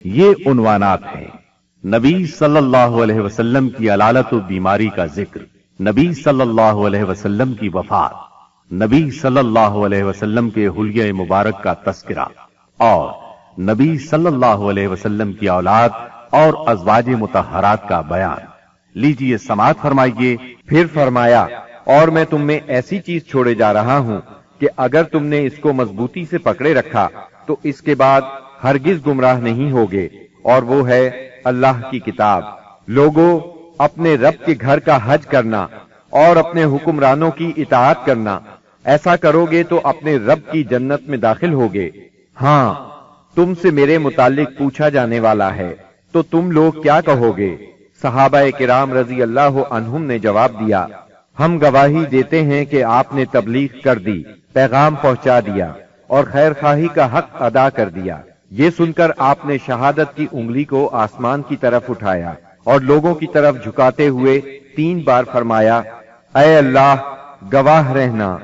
یہ عنوانات ہیں: نبی صلی اللہ علیہ وسلم کی علالت و بیماری کا ذکر، نبی صلی اللہ علیہ وسلم کی وفات، نبی صلی اللہ علیہ وسلم کے حلیہ مبارک کا تذکرہ، اور نبی صلی اللہ علیہ وسلم کی اولاد اور ازواج مطہرات کا بیان۔ لیجئے سماعت فرمائیے۔ پھر فرمایا، اور میں تم میں ایسی چیز چھوڑے جا رہا ہوں کہ اگر تم نے اس کو مضبوطی سے پکڑے رکھا تو اس کے بعد ہرگز گمراہ نہیں ہوگے، اور وہ ہے اللہ کی کتاب۔ لوگوں، اپنے رب کے گھر کا حج کرنا اور اپنے حکمرانوں کی اطاعت کرنا، ایسا کرو گے تو اپنے رب کی جنت میں داخل ہوگے۔ ہاں، تم سے میرے متعلق پوچھا جانے والا ہے، تو تم لوگ کیا کہو گے؟ صحابہ کرام رضی اللہ عنہم نے جواب دیا، ہم گواہی دیتے ہیں کہ آپ نے تبلیغ کر دی، پیغام پہنچا دیا اور خیر خواہی کا حق ادا کر دیا۔ یہ سن کر آپ نے شہادت کی انگلی کو آسمان کی طرف اٹھایا اور لوگوں کی طرف جھکاتے ہوئے 3 بار فرمایا، اے اللہ، گواہ رہنا۔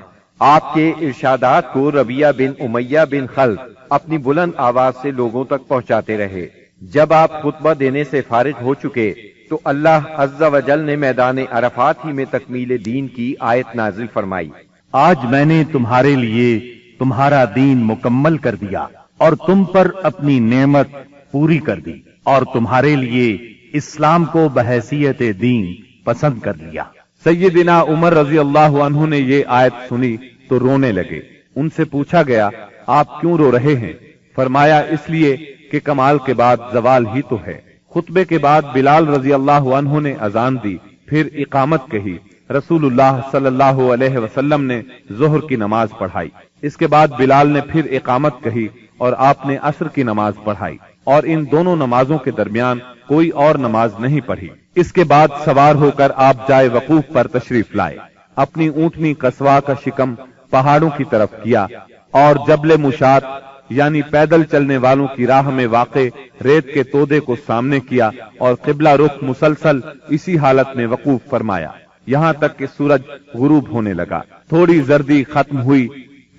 آپ کے ارشادات کو ربیہ بن امیہ بن خلف اپنی بلند آواز سے لوگوں تک پہنچاتے رہے۔ جب آپ خطبہ دینے سے فارغ ہو چکے تو اللہ عز و جل نے میدان عرفات ہی میں تکمیل دین کی آیت نازل فرمائی۔ آج میں نے تمہارے لیے تمہارا دین مکمل کر دیا اور تم پر اپنی نعمت پوری کر دی، اور تمہارے لیے اسلام کو بحیثیت دین پسند کر لیا۔ سیدنا عمر رضی اللہ عنہ نے یہ آیت سنی تو رونے لگے۔ ان سے پوچھا گیا، آپ کیوں رو رہے ہیں؟ فرمایا، اس لیے کہ کمال کے بعد زوال ہی تو ہے۔ خطبے کے بعد بلال رضی اللہ عنہ نے اذان دی، پھر اقامت کہی۔ رسول اللہ صلی اللہ علیہ وسلم نے ظہر کی نماز پڑھائی۔ اس کے بعد بلال نے پھر اقامت کہی اور آپ نے عصر کی نماز پڑھائی، اور ان دونوں نمازوں کے درمیان کوئی اور نماز نہیں پڑھی۔ اس کے بعد سوار ہو کر آپ جائے وقوف پر تشریف لائے۔ اپنی اونٹنی قصوا کا شکم پہاڑوں کی طرف کیا اور جبل مشات یعنی پیدل چلنے والوں کی راہ میں واقع ریت کے تودے کو سامنے کیا اور قبلہ رخ مسلسل اسی حالت میں وقوف فرمایا، یہاں تک کہ سورج غروب ہونے لگا۔ تھوڑی زردی ختم ہوئی،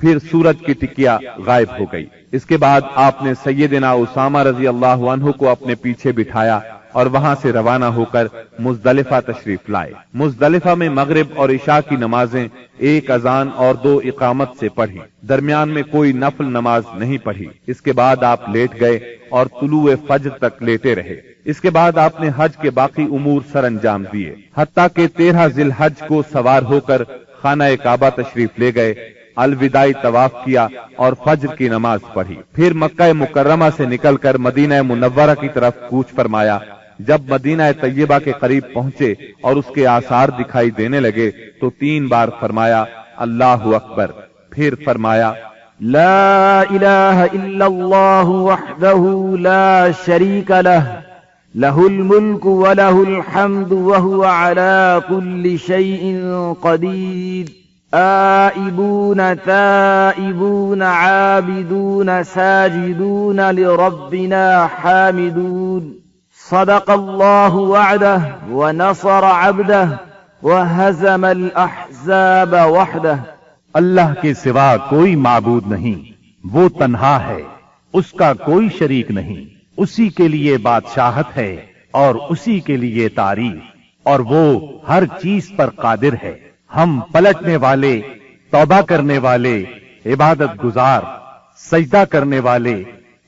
پھر سورج کی ٹکیا غائب ہو گئی۔ اس کے بعد آپ نے سیدنا اسامہ رضی اللہ عنہ کو اپنے پیچھے بٹھایا اور وہاں سے روانہ ہو کر مزدلفہ تشریف لائے۔ مزدلفہ میں مغرب اور عشاء کی نمازیں 1 اذان اور 2 اقامت سے پڑھی، درمیان میں کوئی نفل نماز نہیں پڑھی۔ اس کے بعد آپ لیٹ گئے اور طلوع فجر تک لیٹے رہے۔ اس کے بعد آپ نے حج کے باقی امور سر انجام دیے، حتیٰ کہ 13 ذی الحج کو سوار ہو کر خانہ کعبہ تشریف لے گئے، الوداعی طواف کیا اور فجر کی نماز پڑھی۔ پھر مکہ مکرمہ سے نکل کر مدینہ منورہ کی طرف کوچ فرمایا۔ جب مدینہ طیبہ کے قریب پہنچے اور اس کے آثار دکھائی دینے لگے تو 3 بار فرمایا، اللہ اکبر۔ پھر فرمایا، لا الہ الا اللہ وحدہ لا شریک لہ، لہ الملک ولہ الحمد وہو علی کل شیء قدیر، آئبون تائبون عابدون ساجدون لربنا حامدون، صدق اللہ وعدہ ونصر عبدہ وہزم الاحزاب وحدہ۔ اللہ کے سوا کوئی معبود نہیں، وہ تنہا ہے، اس کا کوئی شریک نہیں، اسی کے لیے بادشاہت ہے اور اسی کے لیے تعریف، اور وہ ہر چیز پر قادر ہے۔ ہم پلٹنے والے، توبہ کرنے والے، عبادت گزار، سجدہ کرنے والے،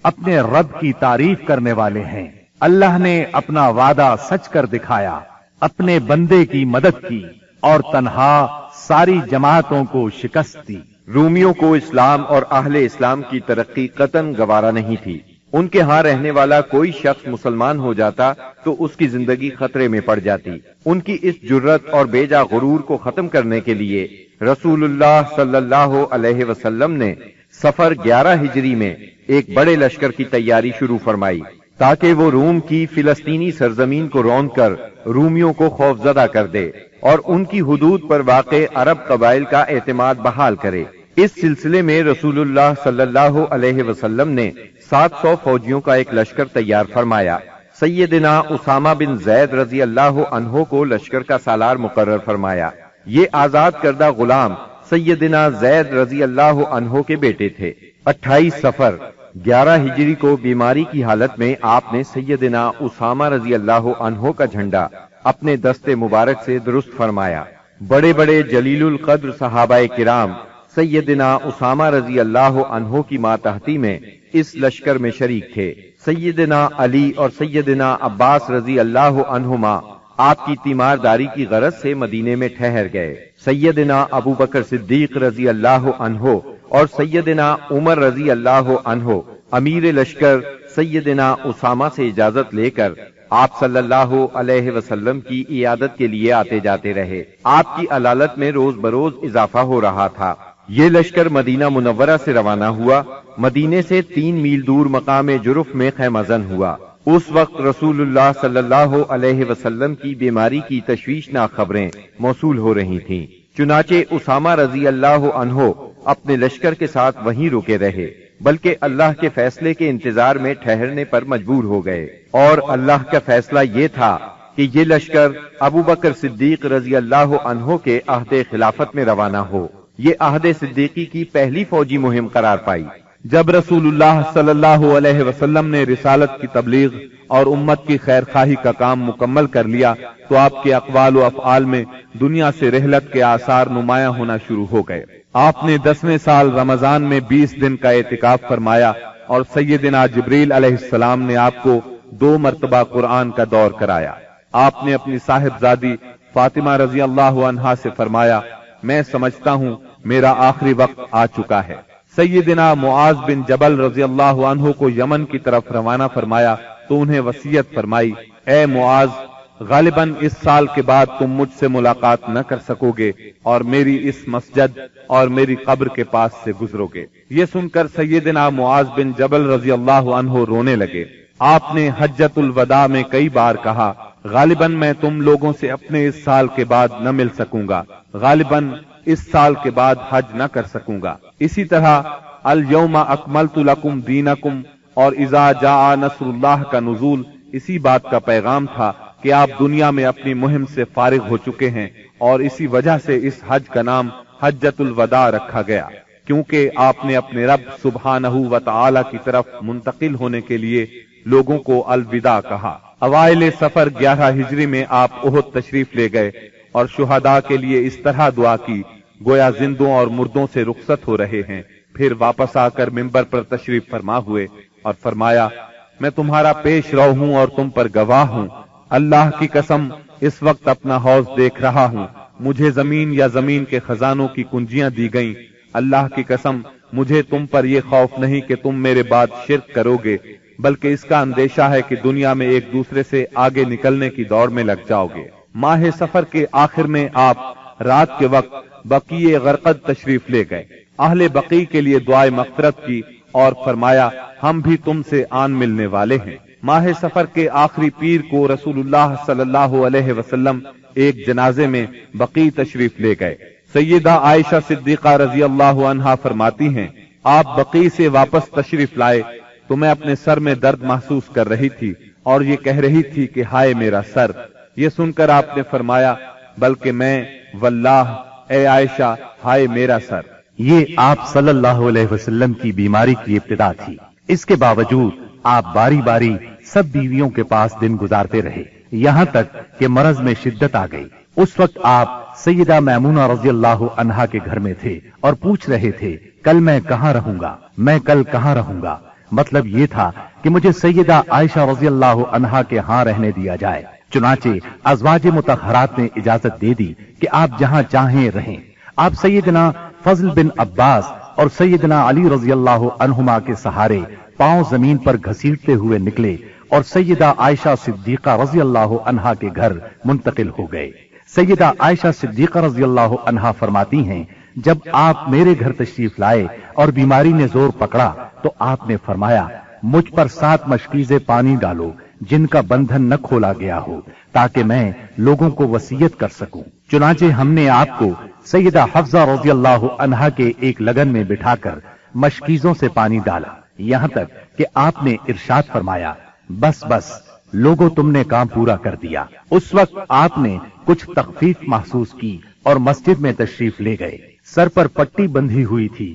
اپنے رب کی تعریف کرنے والے ہیں۔ اللہ نے اپنا وعدہ سچ کر دکھایا، اپنے بندے کی مدد کی اور تنہا ساری جماعتوں کو شکست دی۔ رومیوں کو اسلام اور اہل اسلام کی ترقی قطعاً گوارا نہیں تھی۔ ان کے ہاں رہنے والا کوئی شخص مسلمان ہو جاتا تو اس کی زندگی خطرے میں پڑ جاتی۔ ان کی اس جرت اور بیجا غرور کو ختم کرنے کے لیے رسول اللہ صلی اللہ علیہ وسلم نے صفر 11 ہجری میں ایک بڑے لشکر کی تیاری شروع فرمائی تاکہ وہ روم کی فلسطینی سرزمین کو روند کر رومیوں کو خوفزدہ کر دے اور ان کی حدود پر واقع عرب قبائل کا اعتماد بحال کرے۔ اس سلسلے میں رسول اللہ صلی اللہ علیہ وسلم نے 700 فوجیوں کا ایک لشکر تیار فرمایا۔ سیدنا اسامہ بن زید رضی اللہ عنہ کو لشکر کا سالار مقرر فرمایا۔ یہ آزاد کردہ غلام سیدنا زید رضی اللہ عنہ کے بیٹے تھے۔ 28 صفر 11 ہجری کو بیماری کی حالت میں آپ نے سیدنا اسامہ رضی اللہ عنہ کا جھنڈا اپنے دستے مبارک سے درست فرمایا۔ بڑے بڑے جلیل القدر صحابہ کرام سیدنا اسامہ رضی اللہ عنہ کی ماتحتی میں اس لشکر میں شریک تھے۔ سیدنا علی اور سیدنا عباس رضی اللہ عنہما آپ کی تیمارداری کی غرض سے مدینے میں ٹھہر گئے۔ سیدنا ابو بکر صدیق رضی اللہ عنہ اور سیدنا عمر رضی اللہ عنہ امیر لشکر سیدنا اسامہ سے اجازت لے کر آپ صلی اللہ علیہ وسلم کی عیادت کے لیے آتے جاتے رہے۔ آپ کی علالت میں روز بروز اضافہ ہو رہا تھا۔ یہ لشکر مدینہ منورہ سے روانہ ہوا، مدینے سے 3 میل دور مقام جرف میں خیمہ زن ہوا۔ اس وقت رسول اللہ صلی اللہ علیہ وسلم کی بیماری کی تشویشناک خبریں موصول ہو رہی تھیں، چنانچہ اسامہ رضی اللہ عنہ اپنے لشکر کے ساتھ وہیں رکے رہے، بلکہ اللہ کے فیصلے کے انتظار میں ٹھہرنے پر مجبور ہو گئے، اور اللہ کا فیصلہ یہ تھا کہ یہ لشکر ابو بکر صدیق رضی اللہ عنہ کے عہد خلافت میں روانہ ہو۔ یہ عہد صدیقی کی پہلی فوجی مہم قرار پائی۔ جب رسول اللہ صلی اللہ علیہ وسلم نے رسالت کی تبلیغ اور امت کی خیر خواہی کا کام مکمل کر لیا تو آپ کے اقوال و افعال میں دنیا سے رحلت کے آثار نمایاں ہونا شروع ہو گئے۔ آپ نے 10ویں سال رمضان میں 20 دن کا اعتکاف فرمایا اور سیدنا جبریل علیہ السلام نے آپ کو 2 مرتبہ قرآن کا دور کرایا۔ آپ نے اپنی صاحبزادی فاطمہ رضی اللہ عنہا سے فرمایا، میں سمجھتا ہوں میرا آخری وقت آ چکا ہے۔ سیدنا معاذ بن جبل رضی اللہ عنہ کو یمن کی طرف روانہ فرمایا تو انہیں وصیت فرمائی، اے معاذ، غالباً اس سال کے بعد تم مجھ سے ملاقات نہ کر سکو گے اور میری اس مسجد اور میری قبر کے پاس سے گزرو گے۔ یہ سن کر سیدنا معاذ بن جبل رضی اللہ عنہ رونے لگے۔ آپ نے حجۃ الوداع میں کئی بار کہا، غالباً میں تم لوگوں سے اپنے اس سال کے بعد نہ مل سکوں گا، غالباً اس سال کے بعد حج نہ کر سکوں گا۔ اسی طرح الیوم اکملت لکم دینکم اور اذا جاء نصر اللہ کا نزول اسی بات کا پیغام تھا کہ آپ دنیا میں اپنی مہم سے فارغ ہو چکے ہیں، اور اسی وجہ سے اس حج کا نام حجۃ الوداع رکھا گیا، کیونکہ آپ نے اپنے رب سبحانہ و تعالی کی طرف منتقل ہونے کے لیے لوگوں کو الوداع کہا۔ اوائل سفر 11 ہجری میں آپ احد تشریف لے گئے اور شہداء کے لیے اس طرح دعا کی گویا زندوں اور مردوں سے رخصت ہو رہے ہیں۔ پھر واپس آ کر ممبر پر تشریف فرما ہوئے اور فرمایا، میں تمہارا پیش رو ہوں اور تم پر گواہ ہوں، اللہ کی قسم اس وقت اپنا حوض دیکھ رہا ہوں، مجھے زمین یا زمین کے خزانوں کی کنجیاں دی گئیں، اللہ کی قسم مجھے تم پر یہ خوف نہیں کہ تم میرے بعد شرک کرو گے، بلکہ اس کا اندیشہ ہے کہ دنیا میں ایک دوسرے سے آگے نکلنے کی دوڑ میں لگ جاؤ گے۔ ماہ سفر کے آخر میں آپ رات کے وقت بقیع غرقد تشریف لے گئے، اہل بقیع کے لیے دعائے مغفرت کی اور فرمایا، ہم بھی تم سے آن ملنے والے ہیں۔ ماہ سفر کے آخری پیر کو رسول اللہ صلی اللہ علیہ وسلم ایک جنازے میں بقیع تشریف لے گئے۔ سیدہ عائشہ صدیقہ رضی اللہ عنہا فرماتی ہیں، آپ بقیع سے واپس تشریف لائے تو میں اپنے سر میں درد محسوس کر رہی تھی اور یہ کہہ رہی تھی کہ ہائے میرا سر۔ یہ سن کر آپ نے فرمایا، بلکہ میں واللہ اے عائشہ ہائے میرا سر۔ یہ آپ صلی اللہ علیہ وسلم کی بیماری کی ابتدا تھی۔ اس کے باوجود آپ باری باری سب بیویوں کے پاس دن گزارتے رہے، یہاں تک کہ مرض میں شدت آ گئی۔ اس وقت آپ سیدہ میمونہ رضی اللہ عنہا کے گھر میں تھے اور پوچھ رہے تھے، کل میں کہاں رہوں گا، میں کل کہاں رہوں گا۔ مطلب یہ تھا کہ مجھے سیدہ عائشہ رضی اللہ عنہا کے ہاں رہنے دیا جائے۔ چنانچہ ازواج مطہرات نے اجازت دے دی کہ آپ جہاں چاہیں رہیں۔ آپ سیدنا فضل بن عباس اور سیدنا علی رضی اللہ عنہما کے سہارے پاؤں زمین پر گھسیٹتے ہوئے نکلے اور سیدہ عائشہ صدیقہ رضی اللہ عنہا کے گھر منتقل ہو گئے۔ سیدہ عائشہ صدیقہ رضی اللہ عنہا فرماتی ہیں، جب آپ میرے گھر تشریف لائے اور بیماری نے زور پکڑا تو آپ نے فرمایا، مجھ پر 7 مشکیزیں پانی ڈالو جن کا بندھن نہ کھولا گیا ہو، تاکہ میں لوگوں کو وصیت کر سکوں۔ چنانچہ ہم نے آپ کو سیدہ حفصہ رضی اللہ عنہا کے ایک لگن میں بٹھا کر مشکیزوں سے پانی ڈالا، یہاں تک کہ آپ نے ارشاد فرمایا، بس بس لوگوں تم نے کام پورا کر دیا۔ اس وقت آپ نے کچھ تخفیف محسوس کی اور مسجد میں تشریف لے گئے۔ سر پر پٹی بندھی ہوئی تھی،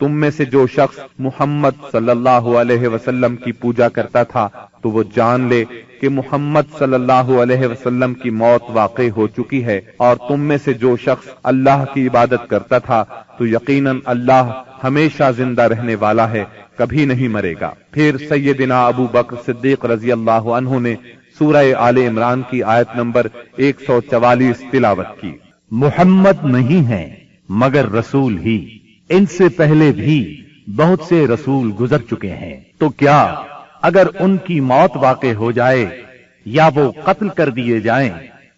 تم میں سے جو شخص محمد صلی اللہ علیہ وسلم کی پوجا کرتا تھا تو وہ جان لے کہ محمد صلی اللہ علیہ وسلم کی موت واقع ہو چکی ہے، اور تم میں سے جو شخص اللہ کی عبادت کرتا تھا تو یقیناً اللہ ہمیشہ زندہ رہنے والا ہے، کبھی نہیں مرے گا۔ پھر سیدنا ابو بکر صدیق رضی اللہ عنہ نے سورہ آل عمران کی آیت نمبر 144 تلاوت کی۔ محمد نہیں ہیں مگر رسول ہی، ان سے پہلے بھی بہت سے رسول گزر چکے ہیں، تو کیا اگر ان کی موت واقع ہو جائے یا وہ قتل کر دیے جائیں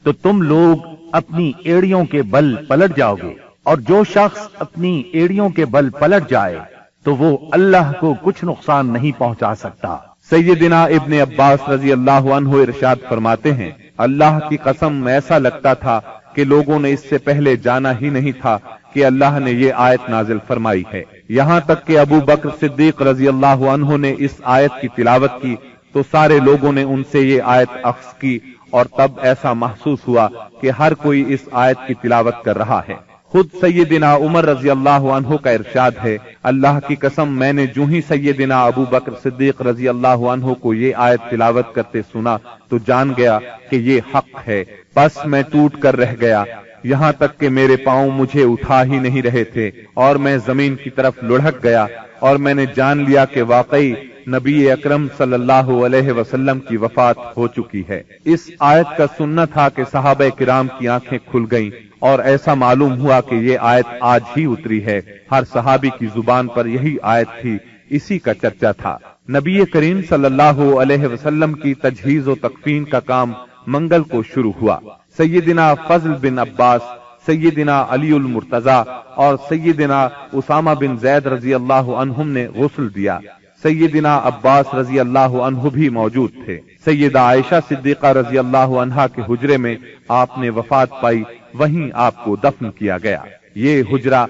تو تم لوگ اپنی ایڑیوں کے بل پلٹ جاؤ گے؟ اور جو شخص اپنی ایڑیوں کے بل پلٹ جائے تو وہ اللہ کو کچھ نقصان نہیں پہنچا سکتا۔ سیدنا ابن عباس رضی اللہ عنہ ارشاد فرماتے ہیں، اللہ کی قسم ایسا لگتا تھا کہ لوگوں نے اس سے پہلے جانا ہی نہیں تھا کہ اللہ نے یہ آیت نازل فرمائی ہے۔ یہاں تک کہ ابو بکر صدیق رضی اللہ عنہ نے اس آیت کی تلاوت کی تو سارے لوگوں نے ان سے یہ آیت اخذ کی، اور تب ایسا محسوس ہوا کہ ہر کوئی اس آیت کی تلاوت کر رہا ہے۔ خود سیدنا عمر رضی اللہ عنہ کا ارشاد ہے، اللہ کی قسم میں نے جو ہی سیدنا ابو بکر صدیق رضی اللہ عنہ کو یہ آیت تلاوت کرتے سنا تو جان گیا کہ یہ حق ہے، بس میں ٹوٹ کر رہ گیا، یہاں تک کہ میرے پاؤں مجھے اٹھا ہی نہیں رہے تھے اور میں زمین کی طرف لڑھک گیا، اور میں نے جان لیا کہ واقعی نبی اکرم صلی اللہ علیہ وسلم کی وفات ہو چکی ہے۔ اس آیت کا سننا تھا کہ صحابہ کرام کی آنکھیں کھل گئیں، اور ایسا معلوم ہوا کہ یہ آیت آج ہی اتری ہے، ہر صحابی کی زبان پر یہی آیت تھی، اسی کا چرچا تھا۔ نبی کریم صلی اللہ علیہ وسلم کی تجہیز و تکفین کا کام منگل کو شروع ہوا۔ سیدنا فضل بن عباس، سیدنا علی المرتضی اور سیدنا اسامہ بن زید رضی اللہ عنہم نے غسل دیا۔ سیدنا عباس رضی اللہ عنہ بھی موجود تھے۔ سیدہ عائشہ صدیقہ رضی اللہ عنہا کے حجرے میں آپ نے وفات پائی، وہیں آپ کو دفن کیا گیا۔ یہ حجرہ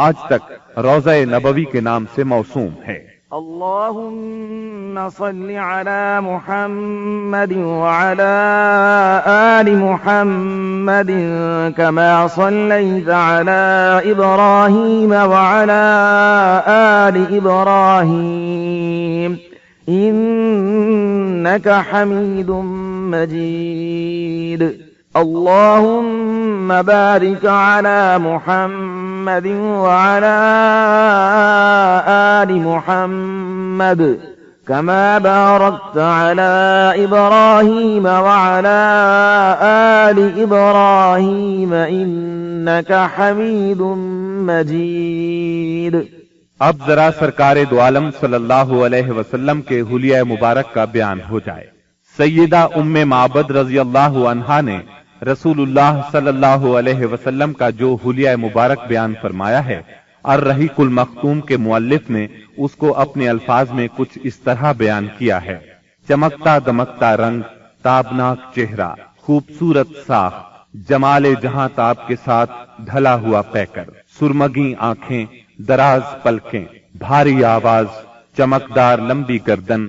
آج تک روضہ نبوی کے نام سے موسوم ہے۔ اللهم صل على محمد وعلى آل محمد كما صليت على إبراهيم وعلى آل إبراهيم إنك حميد مجيد اللهم بارك على محمد وعلى آل محمد كما باركت على إبراهيم وعلى آل إبراهيم إنك حميد مجيد۔ اب ذرا سرکار دو عالم صلی اللہ علیہ وسلم کے حلیہ مبارک کا بیان ہو جائے۔ سیدہ ام معبد رضی اللہ عنہا نے رسول اللہ صلی اللہ علیہ وسلم کا جو حلیہ مبارک بیان فرمایا ہے، الرحیق المختوم کے مؤلف نے اس کو اپنے الفاظ میں کچھ اس طرح بیان کیا ہے: چمکتا دمکتا رنگ، تابناک چہرہ، خوبصورت ساخ، جمال جہاں تاب کے ساتھ ڈھلا ہوا پیکر، سرمگی آنکھیں، دراز پلکیں، بھاری آواز، چمکدار لمبی گردن،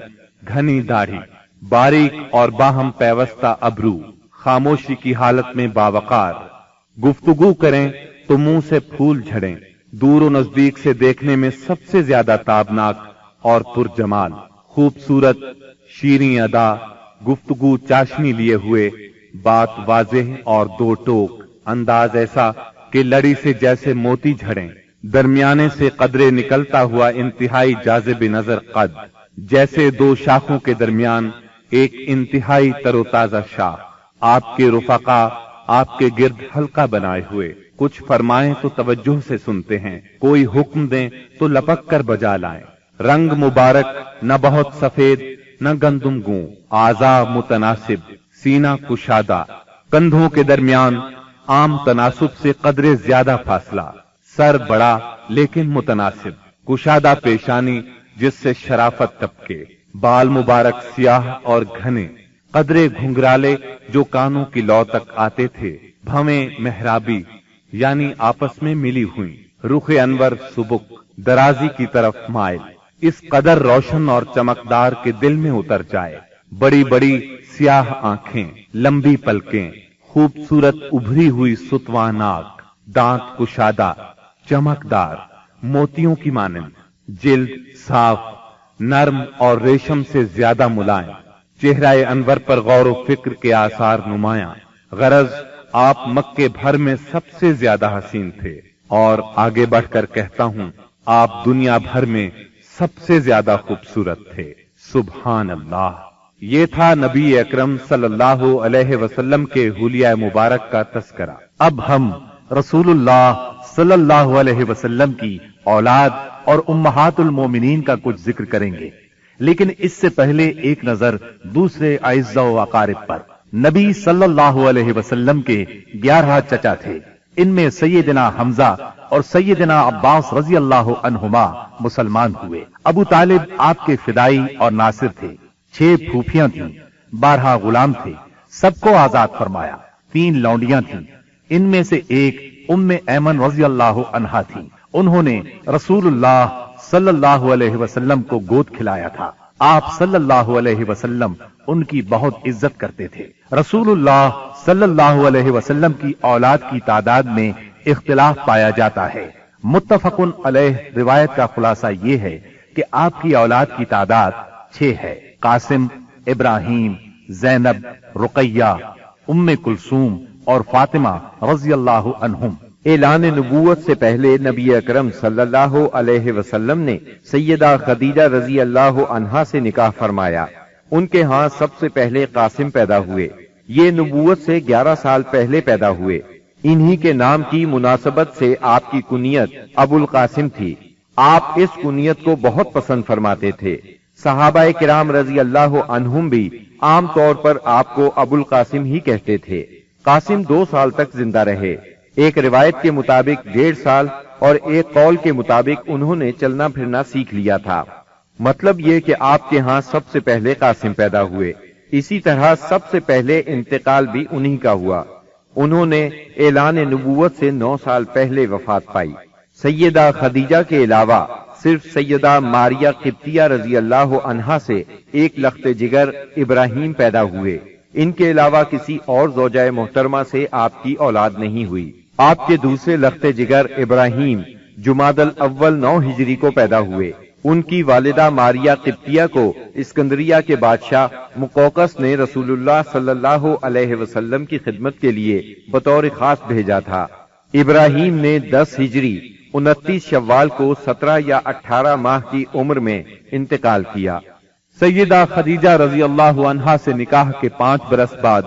گھنی داڑھی، باریک اور باہم پیوستہ ابرو، خاموشی کی حالت میں باوقار، گفتگو کریں تو منہ سے پھول جھڑیں، دور و نزدیک سے دیکھنے میں سب سے زیادہ تابناک اور پرجمال، خوبصورت، شیریں ادا، گفتگو چاشنی لیے ہوئے، بات واضح اور دو ٹوک، انداز ایسا کہ لڑی سے جیسے موتی جھڑیں، درمیانے سے قدرے نکلتا ہوا انتہائی جاذب نظر قد، جیسے دو شاخوں کے درمیان ایک انتہائی تر و تازہ شاخ، آپ کے رفقا آپ کے گرد حلقہ بنائے ہوئے، کچھ فرمائیں تو توجہ سے سنتے ہیں، کوئی حکم دیں تو لپک کر بجا لائیں، رنگ مبارک، نہ بہت سفید نہ گندم گوں، اعضاء متناسب، سینہ کشادہ، کندھوں کے درمیان عام تناسب سے قدرے زیادہ فاصلہ، سر بڑا لیکن متناسب، کشادہ پیشانی جس سے شرافت ٹپکے، بال مبارک سیاہ اور گھنے، قدرے گھنگرالے جو کانوں کی لو تک آتے تھے، بھویں محرابی یعنی آپس میں ملی ہوئی، رخ انور سبک، درازی کی طرف مائل، اس قدر روشن اور چمکدار کے دل میں اتر جائے، بڑی بڑی سیاہ آنکھیں، لمبی پلکیں، خوبصورت ابھری ہوئی ستواں ناک، دانت کشادہ، چمکدار، موتیوں کی مانند، جلد صاف، نرم اور ریشم سے زیادہ ملائم، چہرہ انور پر غور و فکر کے آثار نمایاں، غرض آپ مکے بھر میں سب سے زیادہ حسین تھے، اور آگے بڑھ کر کہتا ہوں آپ دنیا بھر میں سب سے زیادہ خوبصورت تھے۔ سبحان اللہ۔ یہ تھا نبی اکرم صلی اللہ علیہ وسلم کے حلیہ مبارک کا تذکرہ۔ اب ہم رسول اللہ صلی اللہ علیہ وسلم کی اولاد اور امہات المومنین کا کچھ ذکر کریں گے، لیکن اس سے پہلے ایک نظر دوسرے اعزاء و اقارب پر۔ نبی صلی اللہ علیہ وسلم کے 11 چچا تھے، ان میں سیدنا حمزہ اور سیدنا عباس رضی اللہ عنہما مسلمان ہوئے۔ ابو طالب آپ کے فدائی اور ناصر تھے۔ 6 پھوپھیاں تھیں، 12 غلام تھے، سب کو آزاد فرمایا۔ 3 لونڈیاں تھیں، ان میں سے ایک ام ایمن رضی اللہ عنہا تھی۔ انہوں نے رسول اللہ صلی اللہ علیہ وسلم کو گود کھلایا تھا۔ آپ صلی اللہ علیہ وسلم ان کی بہت عزت کرتے تھے۔ رسول اللہ صلی اللہ علیہ وسلم کی اولاد کی تعداد میں اختلاف پایا جاتا ہے۔ متفق علیہ روایت کا خلاصہ یہ ہے کہ آپ کی اولاد کی تعداد 6 ہے۔ قاسم، ابراہیم، زینب، رقیہ، ام کلثوم اور فاطمہ رضی اللہ عنہم۔ اعلان نبوت سے پہلے نبی اکرم صلی اللہ علیہ وسلم نے سیدہ خدیجہ رضی اللہ عنہا سے نکاح فرمایا۔ ان کے ہاں سب سے پہلے قاسم پیدا ہوئے۔ یہ نبوت سے 11 سال پہلے پیدا ہوئے۔ انہی کے نام کی مناسبت سے آپ کی کنیت ابو القاسم تھی۔ آپ اس کنیت کو بہت پسند فرماتے تھے۔ صحابہ کرام رضی اللہ عنہم بھی عام طور پر آپ کو ابو القاسم ہی کہتے تھے۔ قاسم 2 سال تک زندہ رہے۔ ایک روایت کے مطابق 1.5 سال اور ایک قول کے مطابق انہوں نے چلنا پھرنا سیکھ لیا تھا۔ مطلب یہ کہ آپ کے ہاں سب سے پہلے قاسم پیدا ہوئے۔ اسی طرح سب سے پہلے انتقال بھی انہی کا ہوا۔ انہوں نے اعلان نبوت سے 9 سال پہلے وفات پائی۔ سیدہ خدیجہ کے علاوہ صرف سیدہ ماریہ قبطیہ رضی اللہ عنہا سے ایک لخت جگر ابراہیم پیدا ہوئے۔ ان کے علاوہ کسی اور زوجہ محترمہ سے آپ کی اولاد نہیں ہوئی۔ آپ کے دوسرے لخت جگر ابراہیم جمادی الاول 9 ہجری کو پیدا ہوئے۔ ان کی والدہ ماریہ قبطیہ کو اسکندریہ کے بادشاہ مقوقس نے رسول اللہ صلی اللہ علیہ وسلم کی خدمت کے لیے بطور خاص بھیجا تھا۔ ابراہیم نے 10 ہجری 29 شوال کو 17 یا 18 ماہ کی عمر میں انتقال کیا۔ سیدہ خدیجہ رضی اللہ عنہا سے نکاح کے 5 برس بعد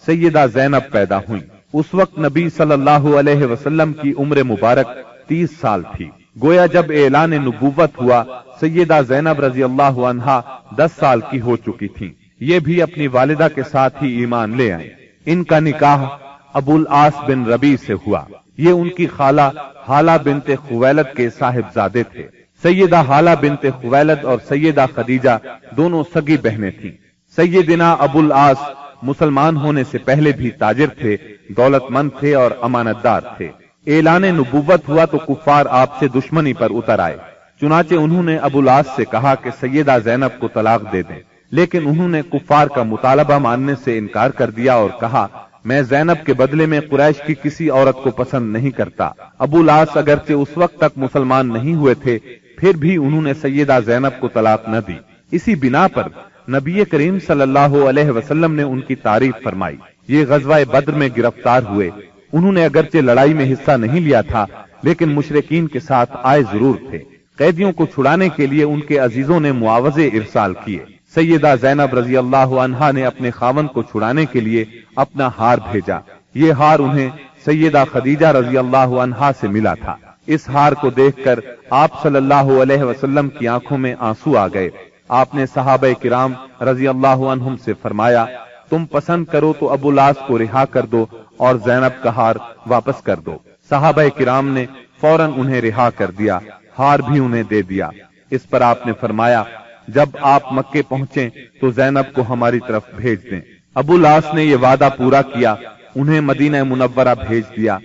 سیدہ زینب پیدا ہوئی۔ اس وقت نبی صلی اللہ علیہ وسلم کی عمر مبارک 30 سال تھی۔ گویا جب اعلان نبوت ہوا سیدہ زینب رضی اللہ عنہا 10 سال کی ہو چکی تھیں۔ یہ بھی اپنی والدہ کے ساتھ ہی ایمان لے آئیں۔ ان کا نکاح ابو العاص بن ربیع سے ہوا۔ یہ ان کی خالہ حالہ بنت خویلد کے صاحبزادے تھے۔ سیدہ حالہ بنت خویلد اور سیدہ خدیجہ دونوں سگی بہنیں تھیں۔ سیدنا ابو العاص مسلمان ہونے سے پہلے بھی تاجر تھے، دولت مند تھے اور امانت دار تھے۔ اعلان نبوت ہوا تو کفار آپ سے دشمنی پر اتر آئے۔ چنانچہ انہوں نے ابو العاص سے کہا کہ سیدہ زینب کو طلاق دے دیں، لیکن انہوں نے کفار کا مطالبہ ماننے سے انکار کر دیا اور کہا میں زینب کے بدلے میں قریش کی کسی عورت کو پسند نہیں کرتا۔ ابو العاص اگرچہ اس وقت تک مسلمان نہیں ہوئے تھے، پھر بھی انہوں نے سیدہ زینب کو طلاق نہ دی۔ اسی بنا پر نبی کریم صلی اللہ علیہ وسلم نے ان کی تعریف فرمائی۔ یہ غزوہ بدر میں گرفتار ہوئے۔ انہوں نے اگرچہ لڑائی میں حصہ نہیں لیا تھا، لیکن مشرکین کے ساتھ آئے ضرور تھے۔ قیدیوں کو چھڑانے کے لیے ان کے عزیزوں نے معاوضے ارسال کیے۔ سیدہ زینب رضی اللہ عنہا نے اپنے خاوند کو چھڑانے کے لیے اپنا ہار بھیجا۔ یہ ہار انہیں سیدہ خدیجہ رضی اللہ عنہا سے ملا تھا۔ اس ہار کو دیکھ کر آپ صلی اللہ علیہ وسلم کی آنکھوں میں آنسو آ گئے۔ آپ نے صحابہ کرام رضی اللہ عنہم سے فرمایا تم پسند کرو تو ابو العاص کو رہا کر دو اور زینب کا ہار واپس کر دو۔ صحابہ کرام نے فوراً انہیں رہا کر دیا، ہار بھی انہیں دے دیا۔ اس پر آپ نے فرمایا جب آپ مکے پہنچیں تو زینب کو ہماری طرف بھیج دیں۔ ابو العاص نے یہ وعدہ پورا کیا، انہیں مدینہ منورہ بھیج دیا۔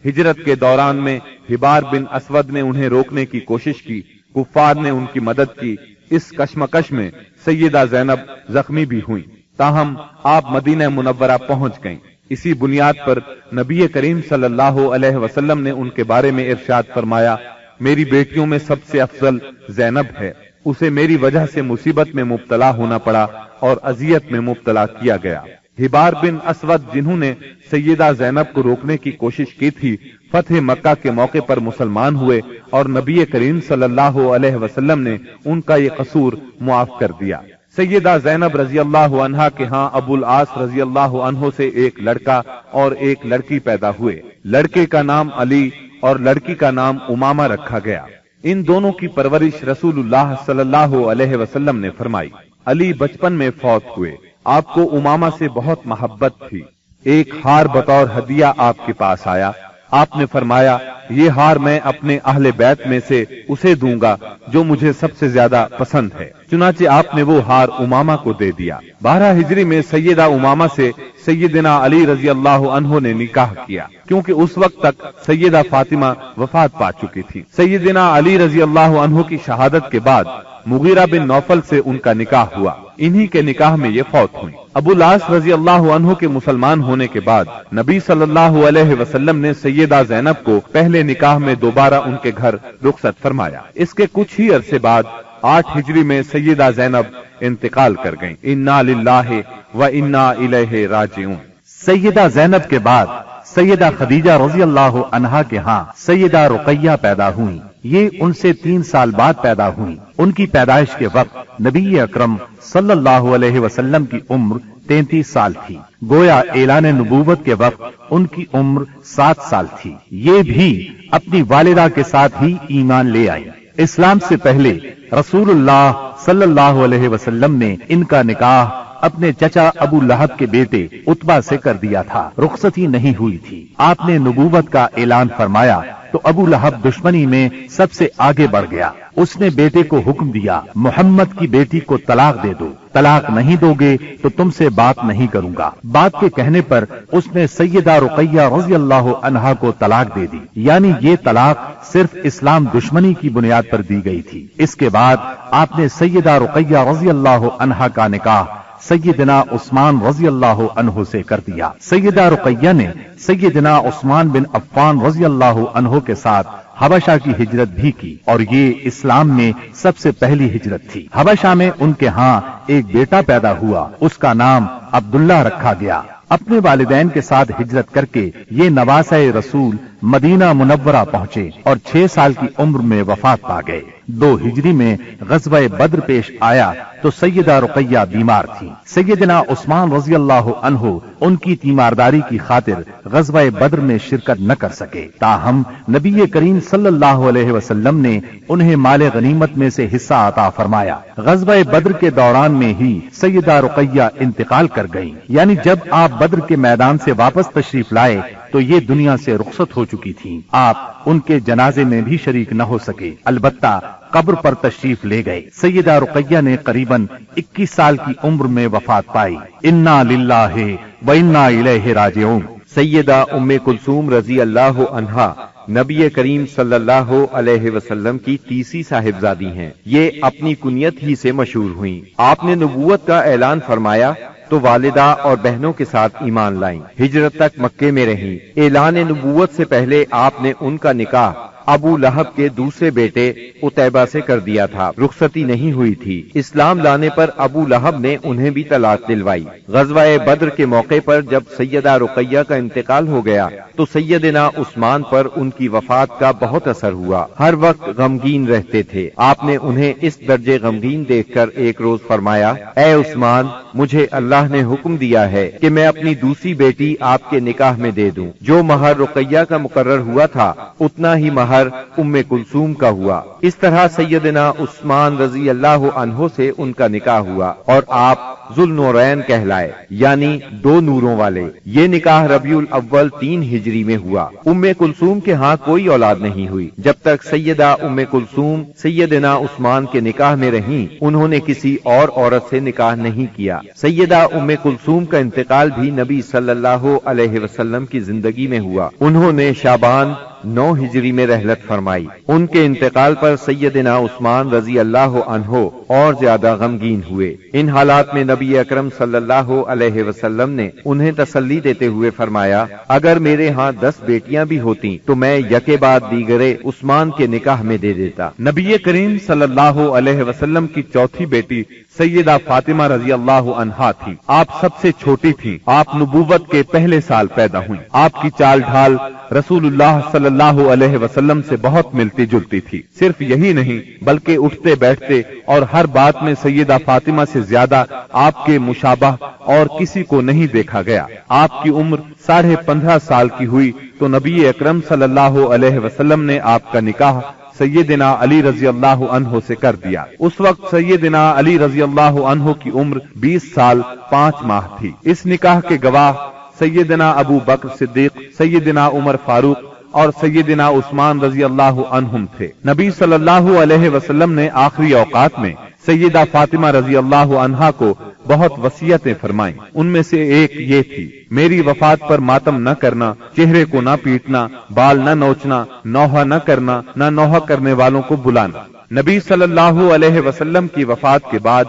ہجرت کے دوران میں حبار بن اسود نے انہیں روکنے کی کوشش کی، کفار نے ان کی مدد کی۔ اس کشمکش میں سیدہ زینب زخمی بھی ہوئیں، تاہم آپ مدینہ منورہ پہنچ گئیں۔ اسی بنیاد پر نبی کریم صلی اللہ علیہ وسلم نے ان کے بارے میں ارشاد فرمایا میری بیٹیوں میں سب سے افضل زینب ہے، اسے میری وجہ سے مصیبت میں مبتلا ہونا پڑا اور اذیت میں مبتلا کیا گیا۔ حبار بن اسود، جنہوں نے سیدہ زینب کو روکنے کی کوشش کی تھی، فتح مکہ کے موقع پر مسلمان ہوئے اور نبی کریم صلی اللہ علیہ وسلم نے ان کا یہ قصور معاف کر دیا۔ سیدہ زینب رضی اللہ عنہا کے ہاں ابو العاص رضی اللہ عنہ سے ایک لڑکا اور ایک لڑکی پیدا ہوئے۔ لڑکے کا نام علی اور لڑکی کا نام امامہ رکھا گیا۔ ان دونوں کی پرورش رسول اللہ صلی اللہ علیہ وسلم نے فرمائی۔ علی بچپن میں فوت ہوئے۔ آپ کو امامہ سے بہت محبت تھی۔ ایک ہار بطور ہدیہ آپ کے پاس آیا۔ آپ نے فرمایا، یہ ہار میں اپنے اہل بیت میں سے اسے دوں گا جو مجھے سب سے زیادہ پسند ہے۔ چنانچہ آپ نے وہ ہار امامہ کو دے دیا۔ 12 ہجری میں سیدہ امامہ سے سیدنا علی رضی اللہ عنہ نے نکاح کیا، کیونکہ اس وقت تک سیدہ فاطمہ وفات پا چکی تھی۔ سیدنا علی رضی اللہ عنہ کی شہادت کے بعد مغیرہ بن نوفل سے ان کا نکاح ہوا۔ انہی کے نکاح میں یہ فوت ہوئی۔ ابو العاص رضی اللہ عنہ کے مسلمان ہونے کے بعد نبی صلی اللہ علیہ وسلم نے سیدہ زینب کو پہلے نکاح میں دوبارہ ان کے گھر رخصت فرمایا۔ اس کے کچھ ہی عرصے بعد 8 ہجری میں سیدہ زینب انتقال کر گئیں۔ انا للہ و انا الیہ راجعون۔ سیدہ زینب کے بعد سیدہ خدیجہ رضی اللہ عنہا کے ہاں سیدہ رقیہ پیدا ہوئیں۔ یہ ان سے 3 سال بعد پیدا ہوئیں۔ ان کی پیدائش کے وقت نبی اکرم صلی اللہ علیہ وسلم کی عمر 33 سال تھی۔ گویا اعلان نبوت کے وقت ان کی عمر 7 سال تھی۔ یہ بھی اپنی والدہ کے ساتھ ہی ایمان لے آئی۔ اسلام سے پہلے رسول اللہ صلی اللہ علیہ وسلم نے ان کا نکاح اپنے چچا ابو لہب کے بیٹے عتبہ سے کر دیا تھا۔ رخصتی نہیں ہوئی تھی۔ آپ نے نبوت کا اعلان فرمایا تو ابو لہب دشمنی میں سب سے آگے بڑھ گیا۔ اس نے بیٹے کو حکم دیا، محمد کی بیٹی کو طلاق دے دو، طلاق نہیں دو گے تو تم سے بات نہیں کروں گا۔ بات کے کہنے پر اس نے سیدہ رقیہ رضی اللہ عنہا کو طلاق دے دی، یعنی یہ طلاق صرف اسلام دشمنی کی بنیاد پر دی گئی تھی۔ اس کے بعد آپ نے سیدہ رقیہ رضی اللہ عنہا کا نکاح سیدنا عثمان رضی اللہ عنہ سے کر دیا۔ سیدہ رقیہ نے سیدنا عثمان بن عفان رضی اللہ عنہ کے ساتھ حبشہ کی ہجرت بھی کی، اور یہ اسلام میں سب سے پہلی ہجرت تھی۔ حبشہ میں ان کے ہاں ایک بیٹا پیدا ہوا، اس کا نام عبداللہ رکھا گیا۔ اپنے والدین کے ساتھ ہجرت کر کے یہ نواسہ رسول مدینہ منورہ پہنچے اور 6 سال کی عمر میں وفات پا گئے۔ 2 ہجری میں غزوہ بدر پیش آیا تو سیدہ رقیہ بیمار تھی۔ سیدنا عثمان رضی اللہ عنہ ان کی تیمارداری کی خاطر غزوہ بدر میں شرکت نہ کر سکے، تاہم نبی کریم صلی اللہ علیہ وسلم نے انہیں مال غنیمت میں سے حصہ عطا فرمایا۔ غزوہ بدر کے دوران میں ہی سیدہ رقیہ انتقال کر گئیں، یعنی جب آپ بدر کے میدان سے واپس تشریف لائے تو یہ دنیا سے رخصت ہو چکی تھیں۔ آپ ان کے جنازے میں بھی شریک نہ ہو سکے، البتہ قبر پر تشریف لے گئے۔ سیدہ رقیہ نے قریباً 21 سال کی عمر میں وفات پائی۔ انا للہ و انا الیہ راجعون۔ سیدہ ام کلثوم رضی اللہ عنہا نبی کریم صلی اللہ علیہ وسلم کی تیسری صاحبزادی ہیں۔ یہ اپنی کنیت ہی سے مشہور ہوئیں۔ آپ نے نبوت کا اعلان فرمایا تو والدہ اور بہنوں کے ساتھ ایمان لائیں۔ ہجرت تک مکے میں رہیں۔ اعلان نبوت سے پہلے آپ نے ان کا نکاح ابو لہب کے دوسرے بیٹے عتیبہ سے کر دیا تھا۔ رخصتی نہیں ہوئی تھی۔ اسلام لانے پر ابو لہب نے انہیں بھی طلاق دلوائی۔ غزوہ بدر کے موقع پر جب سیدہ رقیہ کا انتقال ہو گیا تو سیدنا عثمان پر ان کی وفات کا بہت اثر ہوا۔ ہر وقت غمگین رہتے تھے۔ آپ نے انہیں اس درجے غمگین دیکھ کر ایک روز فرمایا، اے عثمان، مجھے اللہ نے حکم دیا ہے کہ میں اپنی دوسری بیٹی آپ کے نکاح میں دے دوں۔ جو مہر رقیہ کا مقرر ہوا تھا اتنا ہی مہر ام کلثوم کا ہوا۔ اس طرح سیدنا عثمان رضی اللہ عنہ سے ان کا نکاح ہوا اور آپ ذوالنورین کہلائے، یعنی 2 نوروں والے۔ یہ نکاح ربیع الاول 3 ہجری میں ہوا۔ ام کلثوم کے ہاں کوئی اولاد نہیں ہوئی۔ جب تک سیدہ ام کلثوم سیدنا عثمان کے نکاح میں رہیں، انہوں نے کسی اور عورت سے نکاح نہیں کیا۔ سیدہ ام کلثوم کا انتقال بھی نبی صلی اللہ علیہ وسلم کی زندگی میں ہوا۔ انہوں نے شعبان 9 ہجری میں رحلت فرمائی۔ ان کے انتقال پر سیدنا عثمان رضی اللہ عنہ اور زیادہ غمگین ہوئے۔ ان حالات میں نبی اکرم صلی اللہ علیہ وسلم نے انہیں تسلی دیتے ہوئے فرمایا، اگر میرے ہاں 10 بیٹیاں بھی ہوتی تو میں یکے بعد دیگرے عثمان کے نکاح میں دے دیتا۔ نبی کریم صلی اللہ علیہ وسلم کی چوتھی بیٹی سیدہ فاطمہ رضی اللہ عنہا تھی۔ آپ سب سے چھوٹی تھی۔ آپ نبوت کے پہلے سال پیدا ہوئی۔ آپ کی چال ڈھال رسول اللہ صلی اللہ علیہ وسلم سے بہت ملتی جلتی تھی۔ صرف یہی نہیں بلکہ اٹھتے بیٹھتے اور ہر بات میں سیدہ فاطمہ سے زیادہ آپ کے مشابہ اور کسی کو نہیں دیکھا گیا۔ آپ کی عمر 15.5 سال کی ہوئی تو نبی اکرم صلی اللہ علیہ وسلم نے آپ کا نکاح سیدنا علی رضی اللہ عنہ سے کر دیا۔ اس وقت سیدنا علی رضی اللہ عنہ کی عمر 20 سال 5 ماہ تھی۔ اس نکاح کے گواہ سیدنا ابو بکر صدیق، سیدنا عمر فاروق اور سیدنا عثمان رضی اللہ عنہم تھے۔ نبی صلی اللہ علیہ وسلم نے آخری اوقات میں سیدہ فاطمہ رضی اللہ عنہا کو بہت وصیتیں فرمائیں۔ ان میں سے ایک یہ تھی، میری وفات پر ماتم نہ کرنا، چہرے کو نہ پیٹنا، بال نہ نوچنا، نوحہ نہ کرنا، نہ نوحہ کرنے والوں کو بلانا۔ نبی صلی اللہ علیہ وسلم کی وفات کے بعد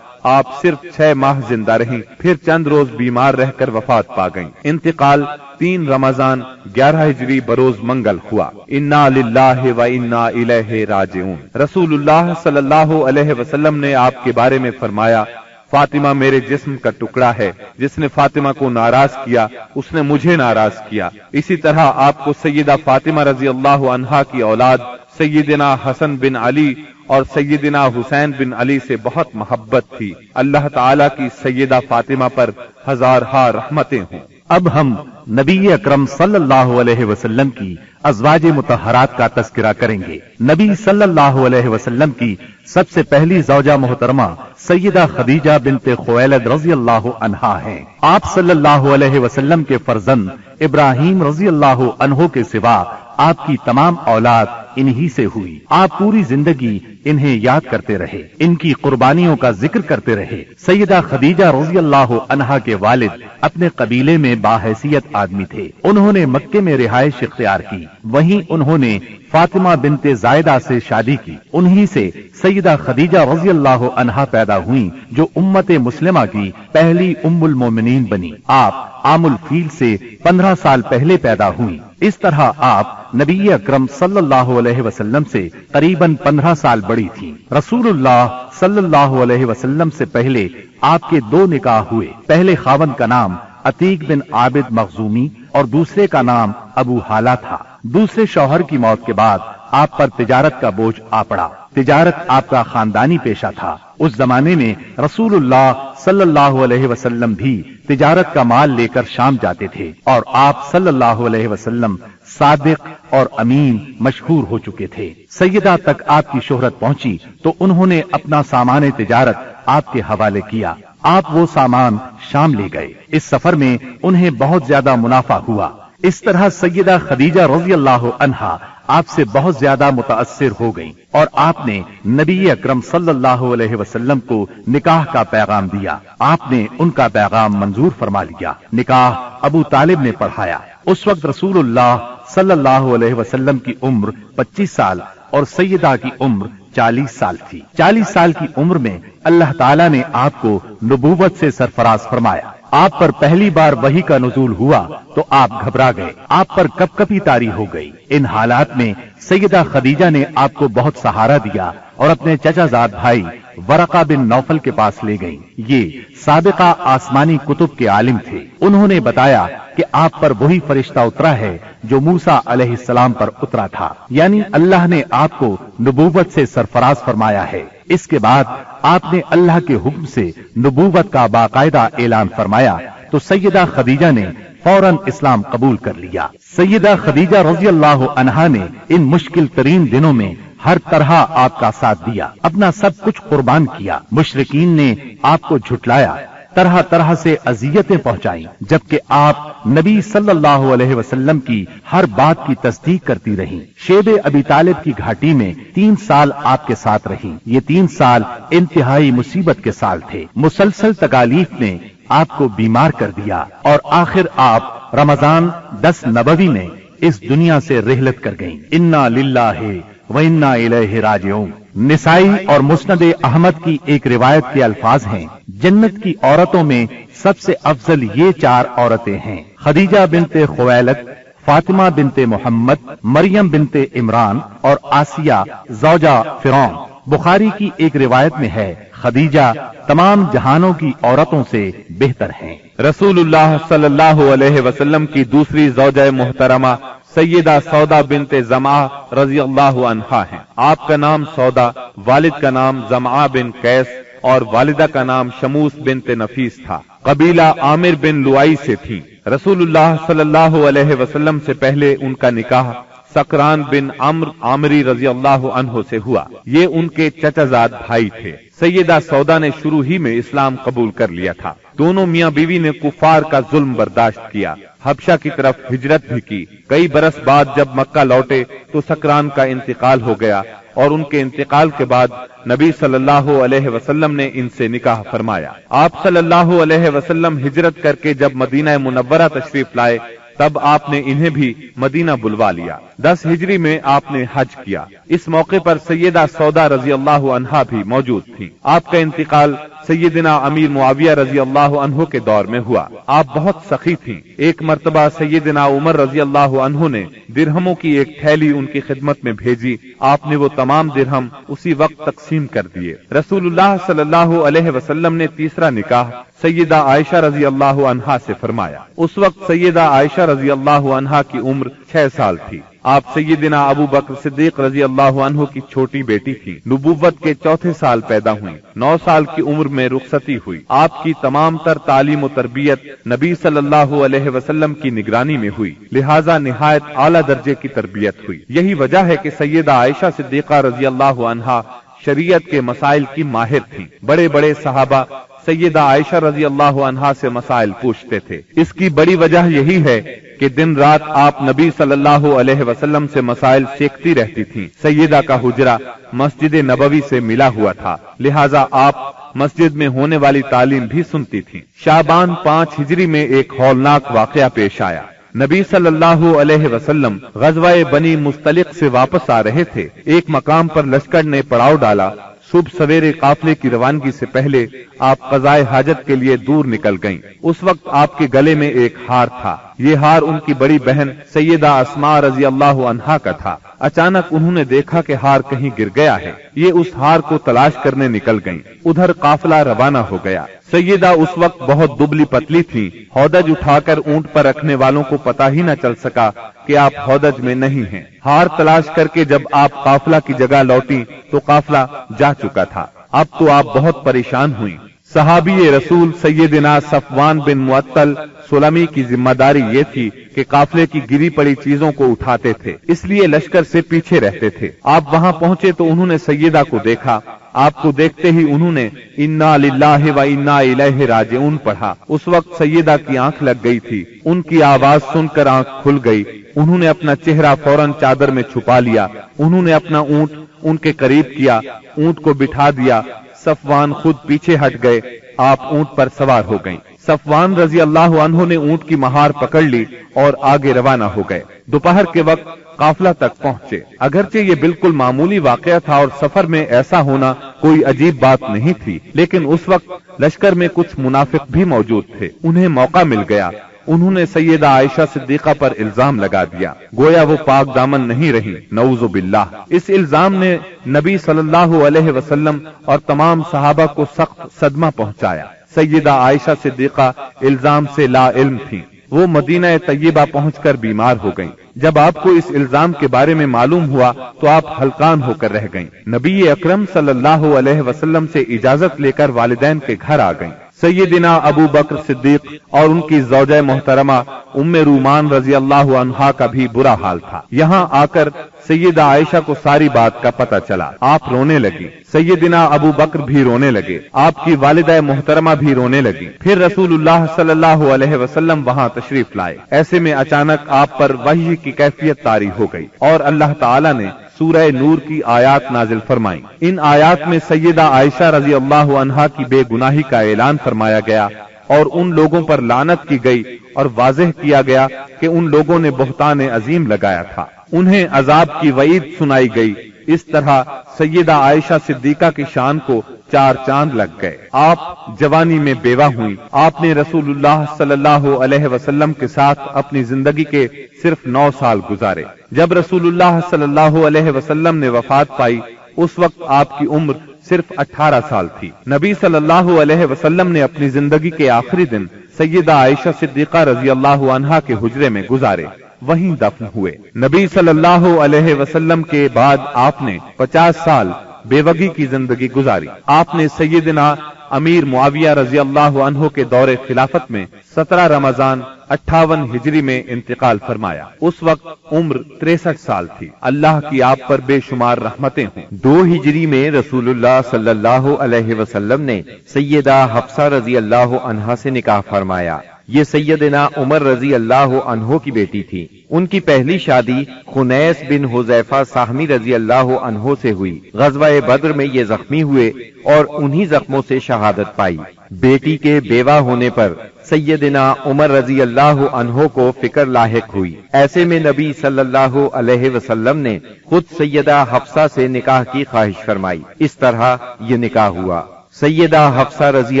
آپ صرف 6 ماہ زندہ رہیں، پھر چند روز بیمار رہ کر وفات پا گئیں۔ انتقال 3 رمضان 11 ہجری بروز منگل ہوا۔ انا للہ و انا الیہ راجعون۔ رسول اللہ صلی اللہ علیہ وسلم نے آپ کے بارے میں فرمایا، فاطمہ میرے جسم کا ٹکڑا ہے، جس نے فاطمہ کو ناراض کیا اس نے مجھے ناراض کیا۔ اسی طرح آپ کو سیدہ فاطمہ رضی اللہ عنہا کی اولاد سیدنا حسن بن علی اور سیدنا حسین بن علی سے بہت محبت تھی۔ اللہ تعالیٰ کی سیدہ فاطمہ پر ہزارہا رحمتیں ہوں۔ اب ہم نبی اکرم صلی اللہ علیہ وسلم کی ازواج مطہرات کا تذکرہ کریں گے۔ نبی صلی اللہ علیہ وسلم کی سب سے پہلی زوجہ محترمہ سیدہ خدیجہ بنت خویلد رضی اللہ عنہا ہیں۔ آپ صلی اللہ علیہ وسلم کے فرزند ابراہیم رضی اللہ عنہ کے سوا آپ کی تمام اولاد انہی سے ہوئی۔ آپ پوری زندگی انہیں یاد کرتے رہے، ان کی قربانیوں کا ذکر کرتے رہے۔ سیدہ خدیجہ رضی اللہ عنہا کے والد اپنے قبیلے میں باحیثیت آدمی تھے۔ انہوں نے مکے میں رہائش اختیار کی، وہیں انہوں نے فاطمہ بنت زائدہ سے شادی کی۔ انہی سے سیدہ خدیجہ رضی اللہ عنہا پیدا ہوئیں، جو امت مسلمہ کی پہلی ام المومنین بنی۔ آپ عام الفیل سے 15 سال پہلے پیدا ہوئیں۔ اس طرح آپ نبی اکرم صلی اللہ علیہ وسلم سے قریباً 15 سال بڑی تھیں۔ رسول اللہ صلی اللہ علیہ وسلم سے پہلے آپ کے 2 نکاح ہوئے۔ پہلے خاوند کا نام عتیق بن عابد مخزومی اور دوسرے کا نام ابو حالہ تھا۔ دوسرے شوہر کی موت کے بعد آپ پر تجارت کا بوجھ آ پڑا۔ تجارت آپ کا خاندانی پیشہ تھا۔ اس زمانے میں رسول اللہ صلی اللہ علیہ وسلم بھی تجارت کا مال لے کر شام جاتے تھے، اور آپ صلی اللہ علیہ وسلم صادق اور امین مشہور ہو چکے تھے۔ سیدہ تک آپ کی شہرت پہنچی تو انہوں نے اپنا سامان تجارت آپ کے حوالے کیا۔ آپ وہ سامان شام لے گئے۔ اس سفر میں انہیں بہت زیادہ منافع ہوا۔ اس طرح سیدہ خدیجہ رضی اللہ عنہا آپ سے بہت زیادہ متاثر ہو گئیں، اور آپ نے نبی اکرم صلی اللہ علیہ وسلم کو نکاح کا پیغام دیا۔ آپ نے ان کا پیغام منظور فرما لیا۔ نکاح ابو طالب نے پڑھایا۔ اس وقت رسول اللہ صلی اللہ علیہ وسلم کی عمر 25 سال اور سیدہ کی عمر 40 سال تھی۔ 40 سال کی عمر میں اللہ تعالیٰ نے آپ کو نبوت سے سرفراز فرمایا۔ آپ پر پہلی بار وحی کا نزول ہوا تو آپ گھبرا گئے، آپ پر کپ کپی طاری ہو گئی۔ ان حالات میں سیدہ خدیجہ نے آپ کو بہت سہارا دیا اور اپنے چچا زاد بھائی ورقہ بن نوفل کے پاس لے گئیں۔ یہ سابقہ آسمانی کتب کے عالم تھے۔ انہوں نے بتایا کہ آپ پر وہی فرشتہ اترا ہے جو موسیٰ علیہ السلام پر اترا تھا، یعنی اللہ نے آپ کو نبوت سے سرفراز فرمایا ہے۔ اس کے بعد آپ نے اللہ کے حکم سے نبوت کا باقاعدہ اعلان فرمایا تو سیدہ خدیجہ نے فوراً اسلام قبول کر لیا۔ سیدہ خدیجہ رضی اللہ عنہا نے ان مشکل ترین دنوں میں ہر طرح آپ کا ساتھ دیا، اپنا سب کچھ قربان کیا۔ مشرکین نے آپ کو جھٹلایا، طرح طرح سے اذیتیں پہنچائیں، جبکہ آپ نبی صلی اللہ علیہ وسلم کی ہر بات کی تصدیق کرتی رہیں۔ شیب ابی طالب کی گھاٹی میں 3 سال آپ کے ساتھ رہیں۔ یہ 3 سال انتہائی مصیبت کے سال تھے۔ مسلسل تکالیف نے آپ کو بیمار کر دیا، اور آخر آپ رمضان 10 نبوی میں اس دنیا سے رحلت کر گئیں۔ انا للہ و انا الیہ راجعون۔ نسائی اور مسند احمد کی ایک روایت کے الفاظ ہیں، جنت کی عورتوں میں سب سے افضل یہ 4 عورتیں ہیں: خدیجہ بنت خویلد، فاطمہ بنت محمد، مریم بنت عمران اور آسیہ زوجہ فرعون۔ بخاری کی ایک روایت میں ہے، خدیجہ تمام جہانوں کی عورتوں سے بہتر ہیں۔ رسول اللہ صلی اللہ علیہ وسلم کی دوسری زوجہ محترمہ سیدہ سودا بنت زمعہ رضی اللہ عنہا ہیں۔ آپ کا نام سودا، والد کا نام زمعہ بن قیس اور والدہ کا نام شموس بنت نفیس تھا۔ قبیلہ عامر بن لوائی سے تھی۔ رسول اللہ صلی اللہ علیہ وسلم سے پہلے ان کا نکاح سکران بن عمرو عامری رضی اللہ عنہ سے ہوا۔ یہ ان کے چچا زاد بھائی تھے۔ سیدہ سودا نے شروع ہی میں اسلام قبول کر لیا تھا۔ دونوں میاں بیوی نے کفار کا ظلم برداشت کیا، حبشہ کی طرف ہجرت بھی کی۔ کئی برس بعد جب مکہ لوٹے تو سکران کا انتقال ہو گیا، اور ان کے انتقال کے بعد نبی صلی اللہ علیہ وسلم نے ان سے نکاح فرمایا۔ آپ صلی اللہ علیہ وسلم ہجرت کر کے جب مدینہ منورہ تشریف لائے تب آپ نے انہیں بھی مدینہ بلوا لیا۔ 10 ہجری میں آپ نے حج کیا۔ اس موقع پر سیدہ سودا رضی اللہ عنہا بھی موجود تھی۔ آپ کا انتقال سیدنا امیر معاویہ رضی اللہ عنہ کے دور میں ہوا۔ آپ بہت سخی تھیں۔ ایک مرتبہ سیدنا عمر رضی اللہ عنہ نے درہموں کی ایک تھیلی ان کی خدمت میں بھیجی۔ آپ نے وہ تمام درہم اسی وقت تقسیم کر دیے۔ رسول اللہ صلی اللہ علیہ وسلم نے تیسرا نکاح سیدہ عائشہ رضی اللہ عنہا سے فرمایا۔ اس وقت سیدہ عائشہ رضی اللہ عنہا کی عمر 6 سال تھی۔ آپ سیدنا ابو بکر صدیق رضی اللہ عنہ کی چھوٹی بیٹی تھی۔ نبوت کے 4 سال پیدا ہوئی۔ 9 سال کی عمر میں رخصتی ہوئی۔ آپ کی تمام تر تعلیم و تربیت نبی صلی اللہ علیہ وسلم کی نگرانی میں ہوئی، لہذا نہایت اعلیٰ درجے کی تربیت ہوئی۔ یہی وجہ ہے کہ سیدہ عائشہ صدیقہ رضی اللہ عنہا شریعت کے مسائل کی ماہر تھیں۔ بڑے بڑے صحابہ سیدہ عائشہ رضی اللہ عنہا سے مسائل پوچھتے تھے۔ اس کی بڑی وجہ یہی ہے کہ دن رات آپ نبی صلی اللہ علیہ وسلم سے مسائل سیکھتی رہتی تھیں۔ سیدہ کا حجرہ مسجد نبوی سے ملا ہوا تھا، لہذا آپ مسجد میں ہونے والی تعلیم بھی سنتی تھیں۔ شعبان 5 ہجری میں ایک ہولناک واقعہ پیش آیا۔ نبی صلی اللہ علیہ وسلم غزوہ بنی مستلق سے واپس آ رہے تھے۔ ایک مقام پر لشکر نے پڑاؤ ڈالا۔ صبح سویرے قافلے کی روانگی سے پہلے آپ قضائے حاجت کے لیے دور نکل گئیں۔ اس وقت آپ کے گلے میں ایک ہار تھا۔ یہ ہار ان کی بڑی بہن سیدہ اسماء رضی اللہ عنہا کا تھا۔ اچانک انہوں نے دیکھا کہ ہار کہیں گر گیا ہے۔ یہ اس ہار کو تلاش کرنے نکل گئیں۔ ادھر قافلہ روانہ ہو گیا۔ سیدہ اس وقت بہت دبلی پتلی تھی۔ ہودج اٹھا کر اونٹ پر رکھنے والوں کو پتہ ہی نہ چل سکا کہ آپ ہودج میں نہیں ہیں۔ ہار تلاش کر کے جب آپ قافلہ کی جگہ لوٹی تو قافلہ جا چکا تھا۔ اب تو آپ بہت پریشان ہوئیں۔ صحابی رسول سیدنا صفوان بن معطل سلمی کی ذمہ داری یہ تھی کہ قافلے کی گری پڑی چیزوں کو اٹھاتے تھے، اس لیے لشکر سے پیچھے رہتے تھے۔ آپ وہاں پہنچے تو انہوں نے سیدہ کو دیکھا۔ آپ کو دیکھتے ہی انہوں نے انا للہ و انا الیہ راجعون پڑھا۔ اس وقت سیدہ کی آنکھ لگ گئی تھی۔ ان کی آواز سن کر آنکھ کھل گئی۔ انہوں نے اپنا چہرہ فوراً چادر میں چھپا لیا۔ انہوں نے اپنا اونٹ ان کے قریب کیا، اونٹ کو بٹھا دیا۔ صفوان خود پیچھے ہٹ گئے۔ آپ اونٹ پر سوار ہو گئیں۔ صفوان رضی اللہ عنہ نے اونٹ کی مہار پکڑ لی اور آگے روانہ ہو گئے۔ دوپہر کے وقت قافلہ تک پہنچے۔ اگرچہ یہ بالکل معمولی واقعہ تھا اور سفر میں ایسا ہونا کوئی عجیب بات نہیں تھی، لیکن اس وقت لشکر میں کچھ منافق بھی موجود تھے۔ انہیں موقع مل گیا۔ انہوں نے سیدہ عائشہ صدیقہ پر الزام لگا دیا، گویا وہ پاک دامن نہیں رہی، نعوذ باللہ۔ اس الزام نے نبی صلی اللہ علیہ وسلم اور تمام صحابہ کو سخت صدمہ پہنچایا۔ سیدہ عائشہ صدیقہ الزام سے لا علم تھیں۔ وہ مدینہ طیبہ پہنچ کر بیمار ہو گئیں۔ جب آپ کو اس الزام کے بارے میں معلوم ہوا تو آپ ہلکان ہو کر رہ گئیں۔ نبی اکرم صلی اللہ علیہ وسلم سے اجازت لے کر والدین کے گھر آ گئیں۔ سیدنا ابو بکر صدیق اور ان کی زوجہ محترمہ ام رومان رضی اللہ عنہا کا بھی برا حال تھا۔ یہاں آ کر سیدہ عائشہ کو ساری بات کا پتہ چلا۔ آپ رونے لگی۔ سیدنا ابو بکر بھی رونے لگے۔ آپ کی والدہ محترمہ بھی رونے لگی۔ پھر رسول اللہ صلی اللہ علیہ وسلم وہاں تشریف لائے۔ ایسے میں اچانک آپ پر وحی کی کیفیت طاری ہو گئی اور اللہ تعالی نے سورہ نور کی آیات نازل فرمائیں۔ ان آیات میں سیدہ عائشہ رضی اللہ عنہا کی بے گناہی کا اعلان فرمایا گیا اور ان لوگوں پر لعنت کی گئی اور واضح کیا گیا کہ ان لوگوں نے بہتان عظیم لگایا تھا۔ انہیں عذاب کی وعید سنائی گئی۔ اس طرح سیدہ عائشہ صدیقہ کی شان کو 4 چاند لگ گئے۔ آپ جوانی میں بیوہ ہوئی۔ آپ نے رسول اللہ صلی اللہ علیہ وسلم کے ساتھ اپنی زندگی کے صرف 9 سال گزارے۔ جب رسول اللہ صلی اللہ علیہ وسلم نے وفات پائی اس وقت آپ کی عمر صرف 18 سال تھی۔ نبی صلی اللہ علیہ وسلم نے اپنی زندگی کے آخری دن سیدہ عائشہ صدیقہ رضی اللہ عنہا کے حجرے میں گزارے، وہیں دفن ہوئے۔ نبی صلی اللہ علیہ وسلم کے بعد آپ نے 50 سال بیوگی کی زندگی گزاری۔ آپ نے سیدنا امیر معاویہ رضی اللہ عنہ کے دور خلافت میں 17 رمضان 58 ہجری میں انتقال فرمایا۔ اس وقت عمر 63 سال تھی۔ اللہ کی آپ پر بے شمار رحمتیں ہوں۔ 2 ہجری میں رسول اللہ صلی اللہ علیہ وسلم نے سیدہ حفصہ رضی اللہ عنہا سے نکاح فرمایا۔ یہ سیدنا عمر رضی اللہ عنہ کی بیٹی تھی۔ ان کی پہلی شادی خنیس بن حذیفہ ساہمی رضی اللہ عنہ سے ہوئی۔ غزوہ بدر میں یہ زخمی ہوئے اور انہی زخموں سے شہادت پائی۔ بیٹی کے بیوہ ہونے پر سیدنا عمر رضی اللہ عنہ کو فکر لاحق ہوئی۔ ایسے میں نبی صلی اللہ علیہ وسلم نے خود سیدہ حفصہ سے نکاح کی خواہش فرمائی۔ اس طرح یہ نکاح ہوا۔ سیدہ حفصہ رضی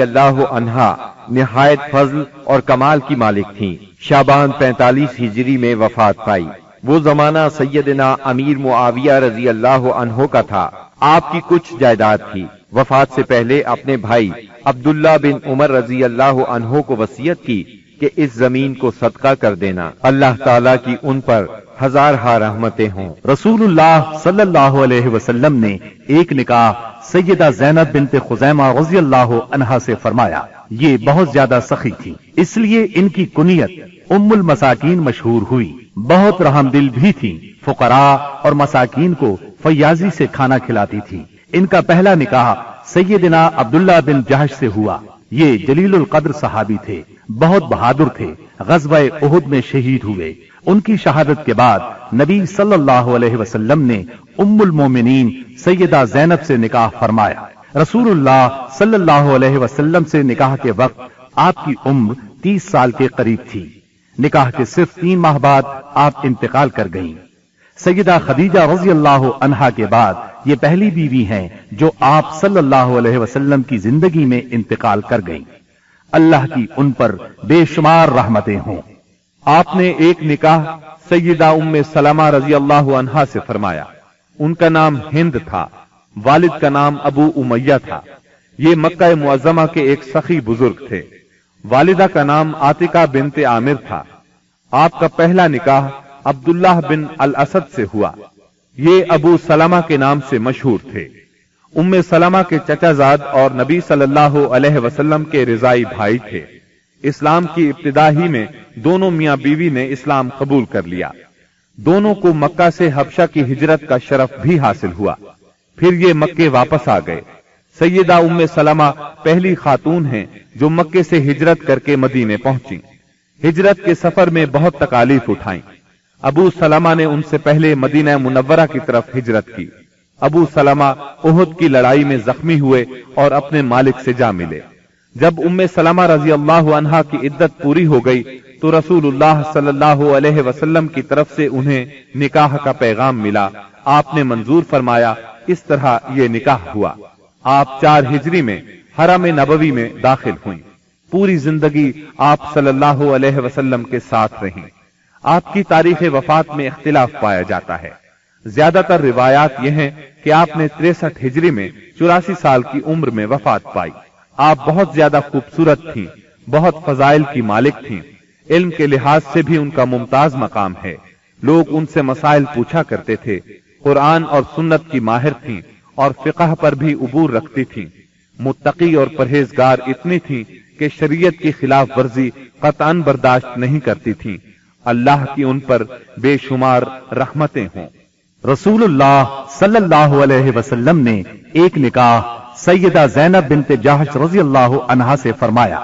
اللہ عنہا نہایت فضل اور کمال کی مالک تھیں۔ شعبان 45 ہجری میں وفات پائی۔ وہ زمانہ سیدنا امیر معاویہ رضی اللہ عنہ کا تھا۔ آپ کی کچھ جائیداد تھی۔ وفات سے پہلے اپنے بھائی عبداللہ بن عمر رضی اللہ عنہ کو وصیت کی کہ اس زمین کو صدقہ کر دینا۔ اللہ تعالیٰ کی ان پر ہزارہا رحمتیں ہوں۔ رسول اللہ صلی اللہ علیہ وسلم نے ایک نکاح سیدہ زینب بنت خزیمہ رضی اللہ عنہا سے فرمایا۔ یہ بہت زیادہ سخی تھی، اس لیے ان کی کنیت ام المساکین مشہور ہوئی۔ بہت رحم دل بھی تھی، فقراء اور مساکین کو فیاضی سے کھانا کھلاتی تھی۔ ان کا پہلا نکاح سیدنا عبداللہ بن جہش سے ہوا۔ یہ جلیل القدر صحابی تھے، بہت بہادر تھے، غزوہ احد میں شہید ہوئے۔ ان کی شہادت کے بعد نبی صلی اللہ علیہ وسلم نے ام المومنین سیدہ زینب سے نکاح فرمایا۔ رسول اللہ صلی اللہ علیہ وسلم سے نکاح کے وقت آپ کی عمر 30 سال کے قریب تھی۔ نکاح کے صرف 3 ماہ بعد آپ انتقال کر گئیں۔ سیدہ خدیجہ رضی اللہ عنہا کے بعد یہ پہلی بیوی ہیں جو آپ صلی اللہ علیہ وسلم کی زندگی میں انتقال کر گئیں۔ اللہ کی ان پر بے شمار رحمتیں ہوں۔ آپ نے ایک نکاح سیدہ ام سلمہ رضی اللہ عنہا سے فرمایا۔ ان کا نام ہند تھا، والد کا نام ابو امیہ تھا۔ یہ مکہ معظمہ کے ایک سخی بزرگ تھے۔ والدہ کا نام عاتقہ بنت عامر تھا۔ آپ کا پہلا نکاح عبداللہ بن الاسد سے ہوا۔ یہ ابو سلمہ کے نام سے مشہور تھے۔ ام سلمہ کے چچا زاد اور نبی صلی اللہ علیہ وسلم کے رضائی بھائی تھے۔ اسلام کی ابتدا ہی میں دونوں میاں بیوی نے اسلام قبول کر لیا۔ دونوں کو مکہ سے حبشہ کی ہجرت کا شرف بھی حاصل ہوا۔ پھر یہ مکے واپس آ گئے۔ سیدہ ام سلمہ پہلی خاتون ہیں جو مکے سے ہجرت کر کے مدینے پہنچی۔ ہجرت کے سفر میں بہت تکالیف اٹھائیں۔ ابو سلمہ نے ان سے پہلے مدینہ منورہ کی طرف ہجرت کی۔ ابو سلمہ احد کی لڑائی میں زخمی ہوئے اور اپنے مالک سے جا ملے۔ جب ام سلمہ رضی اللہ عنہا کی عدت پوری ہو گئی تو رسول اللہ صلی اللہ علیہ وسلم کی طرف سے انہیں نکاح کا پیغام ملا۔ آپ نے منظور فرمایا، اس طرح یہ نکاح ہوا۔ آپ 4 ہجری میں حرم نبوی میں داخل ہوئیں۔ پوری زندگی آپ صلی اللہ علیہ وسلم کے ساتھ رہیں۔ آپ کی تاریخ وفات میں اختلاف پایا جاتا ہے۔ زیادہ تر روایات یہ ہیں کہ آپ نے 63 ہجری میں 84 سال کی عمر میں وفات پائی۔ آپ بہت زیادہ خوبصورت تھیں، بہت فضائل کی مالک تھیں۔ علم کے لحاظ سے بھی ان کا ممتاز مقام ہے۔ لوگ ان سے مسائل پوچھا کرتے تھے۔ قرآن اور سنت کی ماہر تھیں اور فقہ پر بھی عبور رکھتی تھیں۔ متقی اور پرہیزگار اتنی تھیں کہ شریعت کی خلاف ورزی قطعاً برداشت نہیں کرتی تھیں۔ اللہ کی ان پر بے شمار رحمتیں ہوں۔ رسول اللہ صلی اللہ علیہ وسلم نے ایک نکاح سیدہ زینب بنت جہش رضی اللہ عنہا سے فرمایا۔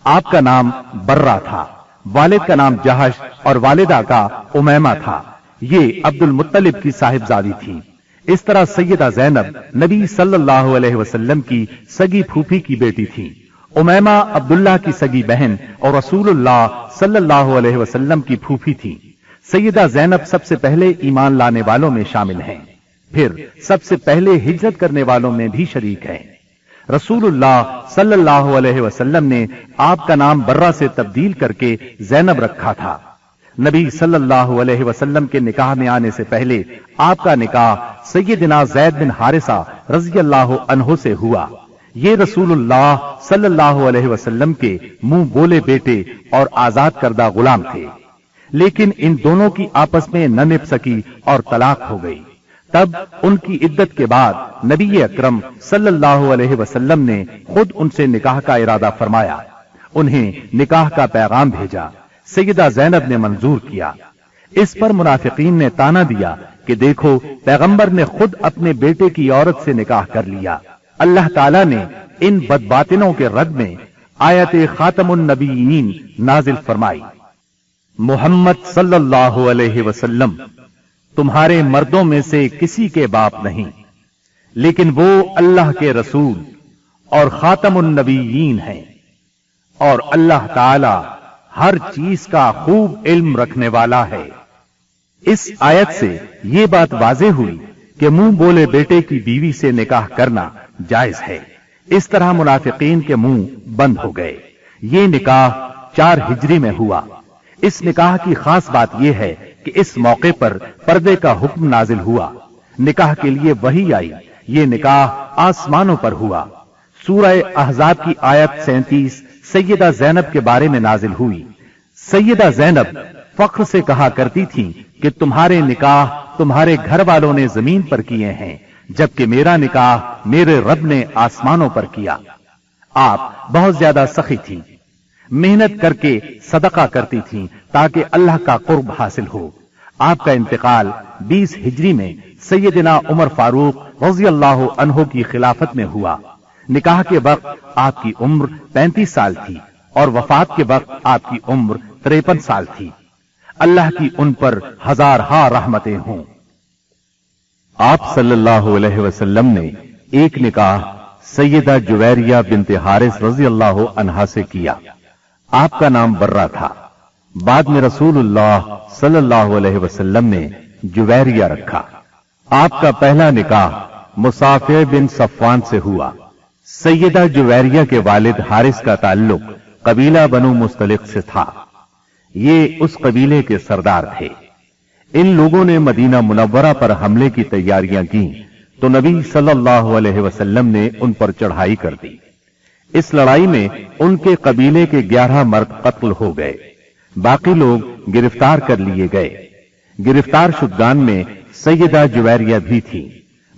آپ کا نام برہ تھا، والد کا نام جہش اور والدہ کا امیمہ تھا۔ یہ عبد المطلب کی صاحبزادی تھی۔ اس طرح سیدہ زینب نبی صلی اللہ علیہ وسلم کی سگی پھوپھی کی بیٹی تھی۔ امیمہ عبداللہ کی سگی بہن اور رسول اللہ صلی اللہ علیہ وسلم کی پھوپھی تھی۔ سیدہ زینب سب سے پہلے ایمان لانے والوں میں شامل ہیں۔ پھر سب سے پہلے ہجرت کرنے والوں میں بھی شریک ہیں۔ رسول اللہ صلی اللہ علیہ وسلم نے آپ کا نام برہ سے تبدیل کر کے زینب رکھا تھا۔ نبی صلی اللہ علیہ وسلم کے نکاح میں آنے سے پہلے آپ کا نکاح سیدنا زید بن حارثہ رضی اللہ عنہ سے ہوا۔ یہ رسول اللہ صلی اللہ علیہ وسلم کے منہ بولے بیٹے اور آزاد کردہ غلام تھے، لیکن ان دونوں کی آپس میں نہ نبھ سکی اور طلاق ہو گئی۔ تب ان کی عدت کے بعد نبی اکرم صلی اللہ علیہ وسلم نے خود ان سے نکاح کا ارادہ فرمایا، انہیں نکاح کا پیغام بھیجا۔ سیدہ زینب نے منظور کیا۔ اس پر منافقین نے تانا دیا کہ دیکھو پیغمبر نے خود اپنے بیٹے کی عورت سے نکاح کر لیا۔ اللہ تعالیٰ نے ان بدباطنوں کے رد میں آیت خاتم النبیین نازل فرمائی، محمد صلی اللہ علیہ وسلم تمہارے مردوں میں سے کسی کے باپ نہیں، لیکن وہ اللہ کے رسول اور خاتم النبیین ہیں، اور اللہ تعالی ہر چیز کا خوب علم رکھنے والا ہے۔ اس آیت سے یہ بات واضح ہوئی کہ منہ بولے بیٹے کی بیوی سے نکاح کرنا جائز ہے۔ اس طرح منافقین کے منہ بند ہو گئے۔ یہ نکاح 4 ہجری میں ہوا۔ اس نکاح کی خاص بات یہ ہے کہ اس موقع پر پردے کا حکم نازل ہوا، نکاح کے لیے وحی آئی۔ یہ نکاح آسمانوں پر ہوا۔ سورہ احزاب کی آیت 37 سیدہ زینب کے بارے میں نازل ہوئی۔ سیدہ زینب فخر سے کہا کرتی تھی کہ تمہارے نکاح تمہارے گھر والوں نے زمین پر کیے ہیں، جبکہ میرا نکاح میرے رب نے آسمانوں پر کیا۔ آپ بہت زیادہ سخی تھی، محنت کر کے صدقہ کرتی تھیں تاکہ اللہ کا قرب حاصل ہو۔ آپ کا انتقال 20 ہجری میں سیدنا عمر فاروق رضی اللہ عنہ کی خلافت میں ہوا۔ نکاح کے وقت آپ کی عمر 35 سال تھی اور وفات کے وقت آپ کی عمر 53 سال تھی۔ اللہ کی ان پر ہزارہا رحمتیں ہوں۔ آپ صلی اللہ علیہ وسلم نے ایک نکاح سیدہ جویریہ بنت حارث رضی اللہ عنہا سے کیا۔ آپ کا نام برہ تھا۔ بعد میں رسول اللہ صلی اللہ علیہ وسلم نے جویریہ رکھا۔ آپ کا پہلا نکاح مصافع بن صفوان سے ہوا۔ سیدہ جویریہ کے والد حارث کا تعلق قبیلہ بنو مستلق سے تھا۔ یہ اس قبیلے کے سردار تھے۔ ان لوگوں نے مدینہ منورہ پر حملے کی تیاریاں کی تو نبی صلی اللہ علیہ وسلم نے ان پر چڑھائی کر دی۔ اس لڑائی میں ان کے قبیلے کے 11 مرد قتل ہو گئے، باقی لوگ گرفتار کر لیے گئے۔ گرفتار شدگان میں سیدہ جویریہ بھی تھی۔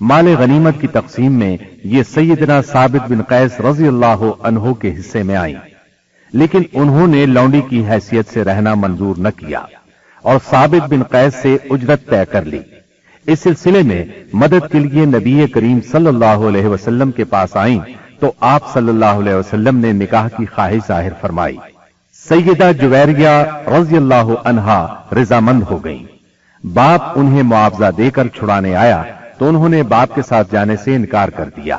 مال غنیمت کی تقسیم میں یہ سیدنا ثابت بن قیس رضی اللہ عنہ کے حصے میں آئیں، لیکن انہوں نے لونڈی کی حیثیت سے رہنا منظور نہ کیا اور ثابت بن قیس سے اجرت طے کر لی۔ اس سلسلے میں مدد کے لیے نبی کریم صلی اللہ علیہ وسلم کے پاس آئیں تو آپ صلی اللہ علیہ وسلم نے نکاح کی خواہش ظاہر فرمائی۔ سیدہ جویریہ رضی اللہ عنہا رضامند ہو گئیں۔ باپ انہیں معاوضہ دے کر چھڑانے آیا تو انہوں نے باپ کے ساتھ جانے سے انکار کر دیا۔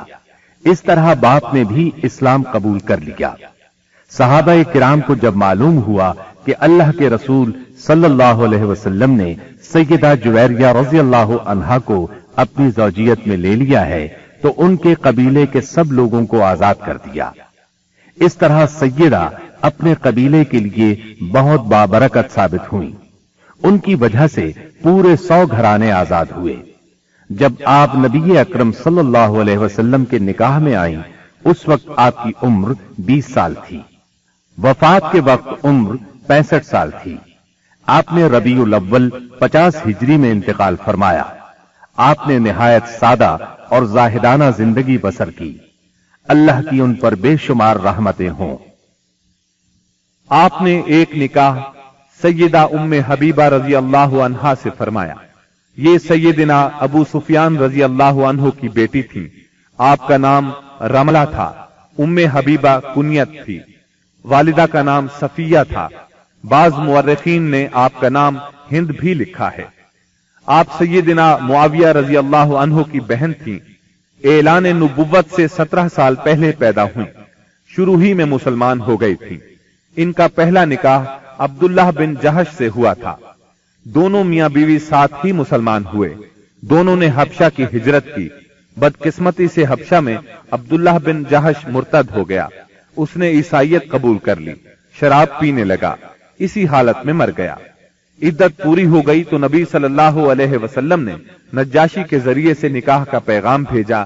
اس طرح باپ نے بھی اسلام قبول کر لیا۔ صحابہ کرام کو جب معلوم ہوا کہ اللہ کے رسول صلی اللہ علیہ وسلم نے سیدہ جویریہ رضی اللہ عنہا کو اپنی زوجیت میں لے لیا ہے تو ان کے قبیلے کے سب لوگوں کو آزاد کر دیا۔ اس طرح سیدہ اپنے قبیلے کے لیے بہت بابرکت ثابت ہوئی۔ ان کی وجہ سے پورے 100 گھرانے آزاد ہوئے۔ جب آپ نبی اکرم صلی اللہ علیہ وسلم کے نکاح میں آئیں اس وقت آپ کی عمر 20 سال تھی۔ وفات کے وقت عمر 65 سال تھی۔ آپ نے ربیع الاول 50 ہجری میں انتقال فرمایا۔ آپ نے نہایت سادہ اور زاہدانہ زندگی بسر کی۔ اللہ کی ان پر بے شمار رحمتیں ہوں۔ آپ نے ایک نکاح سیدہ ام حبیبہ رضی اللہ عنہا سے فرمایا۔ یہ سیدنا ابو سفیان رضی اللہ عنہ کی بیٹی تھی۔ آپ کا نام رملہ تھا۔ ام حبیبہ کنیت تھی۔ والدہ کا نام صفیہ تھا۔ بعض مورخین نے آپ کا نام ہند بھی لکھا ہے۔ آپ سیدنا معاویہ رضی اللہ عنہ کی بہن تھیں۔ اعلان نبوت سے 17 سال پہلے پیدا ہوئی۔ شروع ہی میں مسلمان ہو گئی تھی۔ ان کا پہلا نکاح عبداللہ بن جہش سے ہوا تھا۔ دونوں میاں بیوی ساتھ ہی مسلمان ہوئے۔ دونوں نے حبشہ کی ہجرت کی۔ بدقسمتی سے حبشہ میں عبداللہ بن جہش مرتد ہو گیا، اس نے عیسائیت قبول کر لی، شراب پینے لگا، اسی حالت میں مر گیا۔ عدت پوری ہو گئی تو نبی صلی اللہ علیہ وسلم نے نجاشی کے ذریعے سے نکاح کا پیغام بھیجا،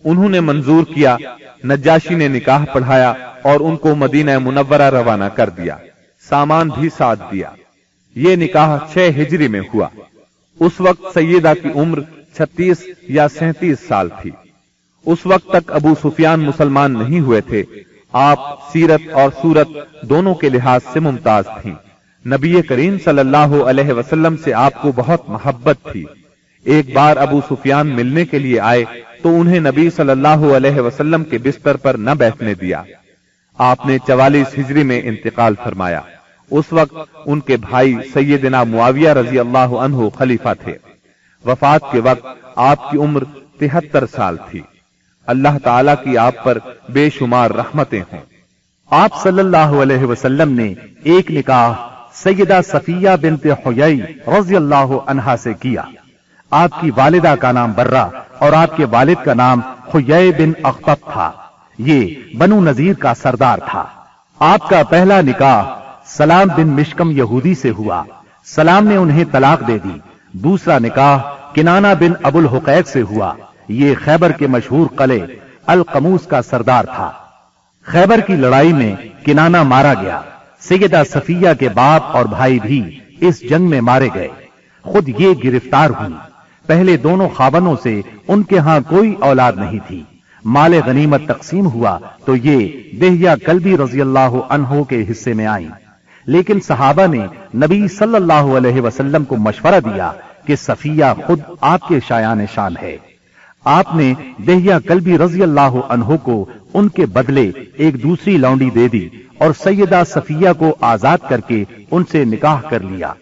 انہوں نے منظور کیا، نجاشی نے نکاح پڑھایا اور ان کو مدینہ منورہ روانہ کر دیا، سامان بھی ساتھ دیا۔ یہ نکاح 6 ہجری میں ہوا۔ اس وقت سیدہ کی عمر 36 یا 37 سال تھی۔ اس وقت تک ابو سفیان مسلمان نہیں ہوئے تھے۔ آپ سیرت اور صورت دونوں کے لحاظ سے ممتاز تھیں۔ نبی کریم صلی اللہ علیہ وسلم سے آپ کو بہت محبت تھی۔ ایک بار ابو سفیان ملنے کے لیے آئے تو انہیں نبی صلی اللہ علیہ وسلم کے بستر پر نہ بیٹھنے دیا۔ آپ نے 44 ہجری میں انتقال فرمایا۔ اس وقت ان کے بھائی سیدنا معاویہ رضی اللہ عنہ خلیفہ تھے۔ وفات کے وقت آپ کی عمر 73 سال تھی۔ اللہ تعالیٰ کی آپ پر بے شمار رحمتیں ہوں۔ آپ صلی اللہ علیہ وسلم نے ایک نکاح سیدہ صفیہ بنت حیی رضی اللہ عنہا سے کیا۔ آپ کی والدہ کا نام برہ اور آپ کے والد کا نام حیی بن اخطب تھا۔ یہ بنو نذیر کا سردار تھا۔ آپ کا پہلا نکاح سلام بن مشکم یہودی سے ہوا، سلام نے انہیں طلاق دے دی۔ دوسرا نکاح کنانہ بن ابو الحقیق سے ہوا، یہ خیبر کے مشہور قلعے القموس کا سردار تھا۔ خیبر کی لڑائی میں کنانہ مارا گیا۔ سیدہ صفیہ کے باپ اور بھائی بھی اس جنگ میں مارے گئے، خود یہ گرفتار ہوئی۔ پہلے دونوں خاوندوں سے ان کے ہاں کوئی اولاد نہیں تھی۔ مال غنیمت تقسیم ہوا تو یہ دہیہ کلبی رضی اللہ عنہ کے حصے میں آئی، لیکن صحابہ نے نبی صلی اللہ علیہ وسلم کو مشورہ دیا کہ صفیہ خود آپ کے شایان شان ہے۔ آپ نے دہیہ کلبی رضی اللہ عنہ کو ان کے بدلے ایک دوسری لونڈی دے دی اور سیدہ صفیہ کو آزاد کر کے ان سے نکاح کر لیا۔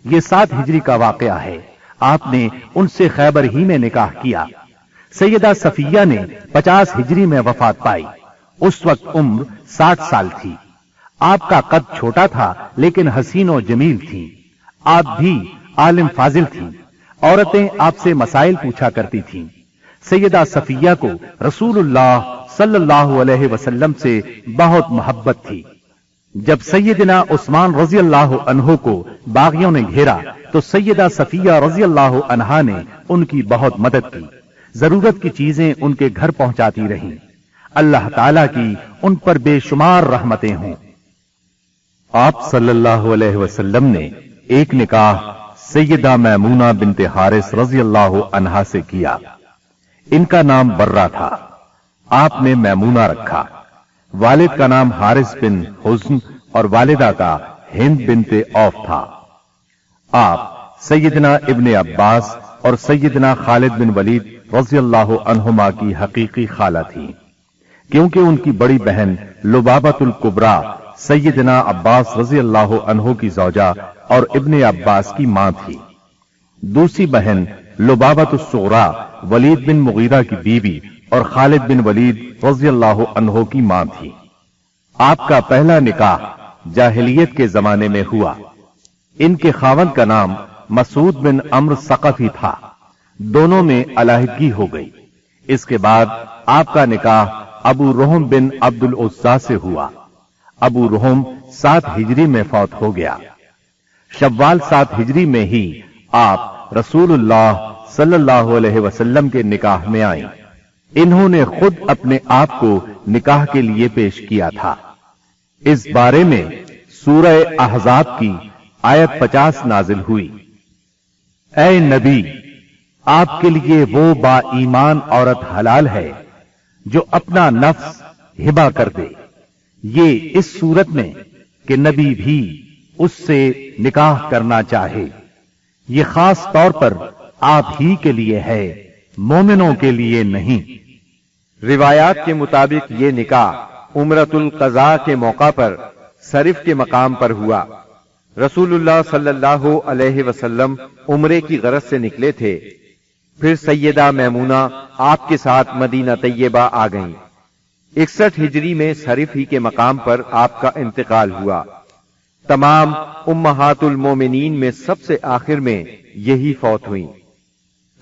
یہ 7 ہجری کا واقعہ ہے۔ آپ نے ان سے خیبر ہی میں نکاح کیا۔ سیدہ صفیہ نے 50 ہجری میں وفات پائی۔ اس وقت عمر 60 سال تھی۔ آپ کا قد چھوٹا تھا لیکن حسین و جمیل تھی۔ آپ بھی عالم فاضل تھی۔ عورتیں آپ سے مسائل پوچھا کرتی تھیں۔ سیدہ صفیہ کو رسول اللہ صلی اللہ علیہ وسلم سے بہت محبت تھی۔ جب سیدنا عثمان رضی اللہ عنہ کو باغیوں نے گھیرا تو سیدہ صفیہ رضی اللہ عنہا نے ان کی بہت مدد کی، ضرورت کی چیزیں ان کے گھر پہنچاتی رہیں۔ اللہ تعالیٰ کی ان پر بے شمار رحمتیں ہوں۔ آپ صلی اللہ علیہ وسلم نے ایک نکاح سیدہ میمونہ بنت حارث رضی اللہ عنہا سے کیا۔ ان کا نام برہ تھا، آپ نے میمونہ رکھا۔ والد کا نام حارث بن حزن اور والدہ کا ہند بنت عوف تھا۔ آپ سیدنا ابن عباس اور سیدنا خالد بن ولید رضی اللہ عنہما کی حقیقی خالہ تھی، کیونکہ ان کی بڑی بہن لبابۃ الکبریٰ سیدنا عباس رضی اللہ عنہ کی زوجہ اور ابن عباس کی ماں تھی۔ دوسری بہن لبابۃ الصغریٰ ولید بن مغیرہ کی بیوی اور خالد بن ولید رضی اللہ عنہ کی ماں تھی۔ آپ کا پہلا نکاح جاہلیت کے زمانے میں ہوا۔ ان کے خاوند کا نام مسعود بن عمرو ثقفی تھا۔ دونوں میں علیحدگی ہو گئی۔ اس کے بعد آپ کا نکاح ابو رحم بن عبد العزیٰ سے ہوا۔ ابو رحم 7 ہجری میں فوت ہو گیا۔ شوال 7 ہجری میں ہی آپ رسول اللہ صلی اللہ علیہ وسلم کے نکاح میں آئیں۔ انہوں نے خود اپنے آپ کو نکاح کے لیے پیش کیا تھا۔ اس بارے میں سورہ احزاب کی آیت 50 نازل ہوئی۔ اے نبی، آپ کے لیے وہ با ایمان عورت حلال ہے جو اپنا نفس ہبہ کر دے، یہ اس صورت میں کہ نبی بھی اس سے نکاح کرنا چاہے۔ یہ خاص طور پر آپ ہی کے لیے ہے، مومنوں کے لیے نہیں۔ روایات کے مطابق یہ نکاح عمرۃ القضاء کے موقع پر صرف کے مقام پر ہوا۔ رسول اللہ صلی اللہ علیہ وسلم عمرے کی غرض سے نکلے تھے، پھر سیدہ میمونہ آپ کے ساتھ مدینہ طیبہ آ گئیں۔ 61 ہجری میں صرف ہی کے مقام پر آپ کا انتقال ہوا۔ تمام امہات المومنین میں سب سے آخر میں یہی فوت ہوئیں۔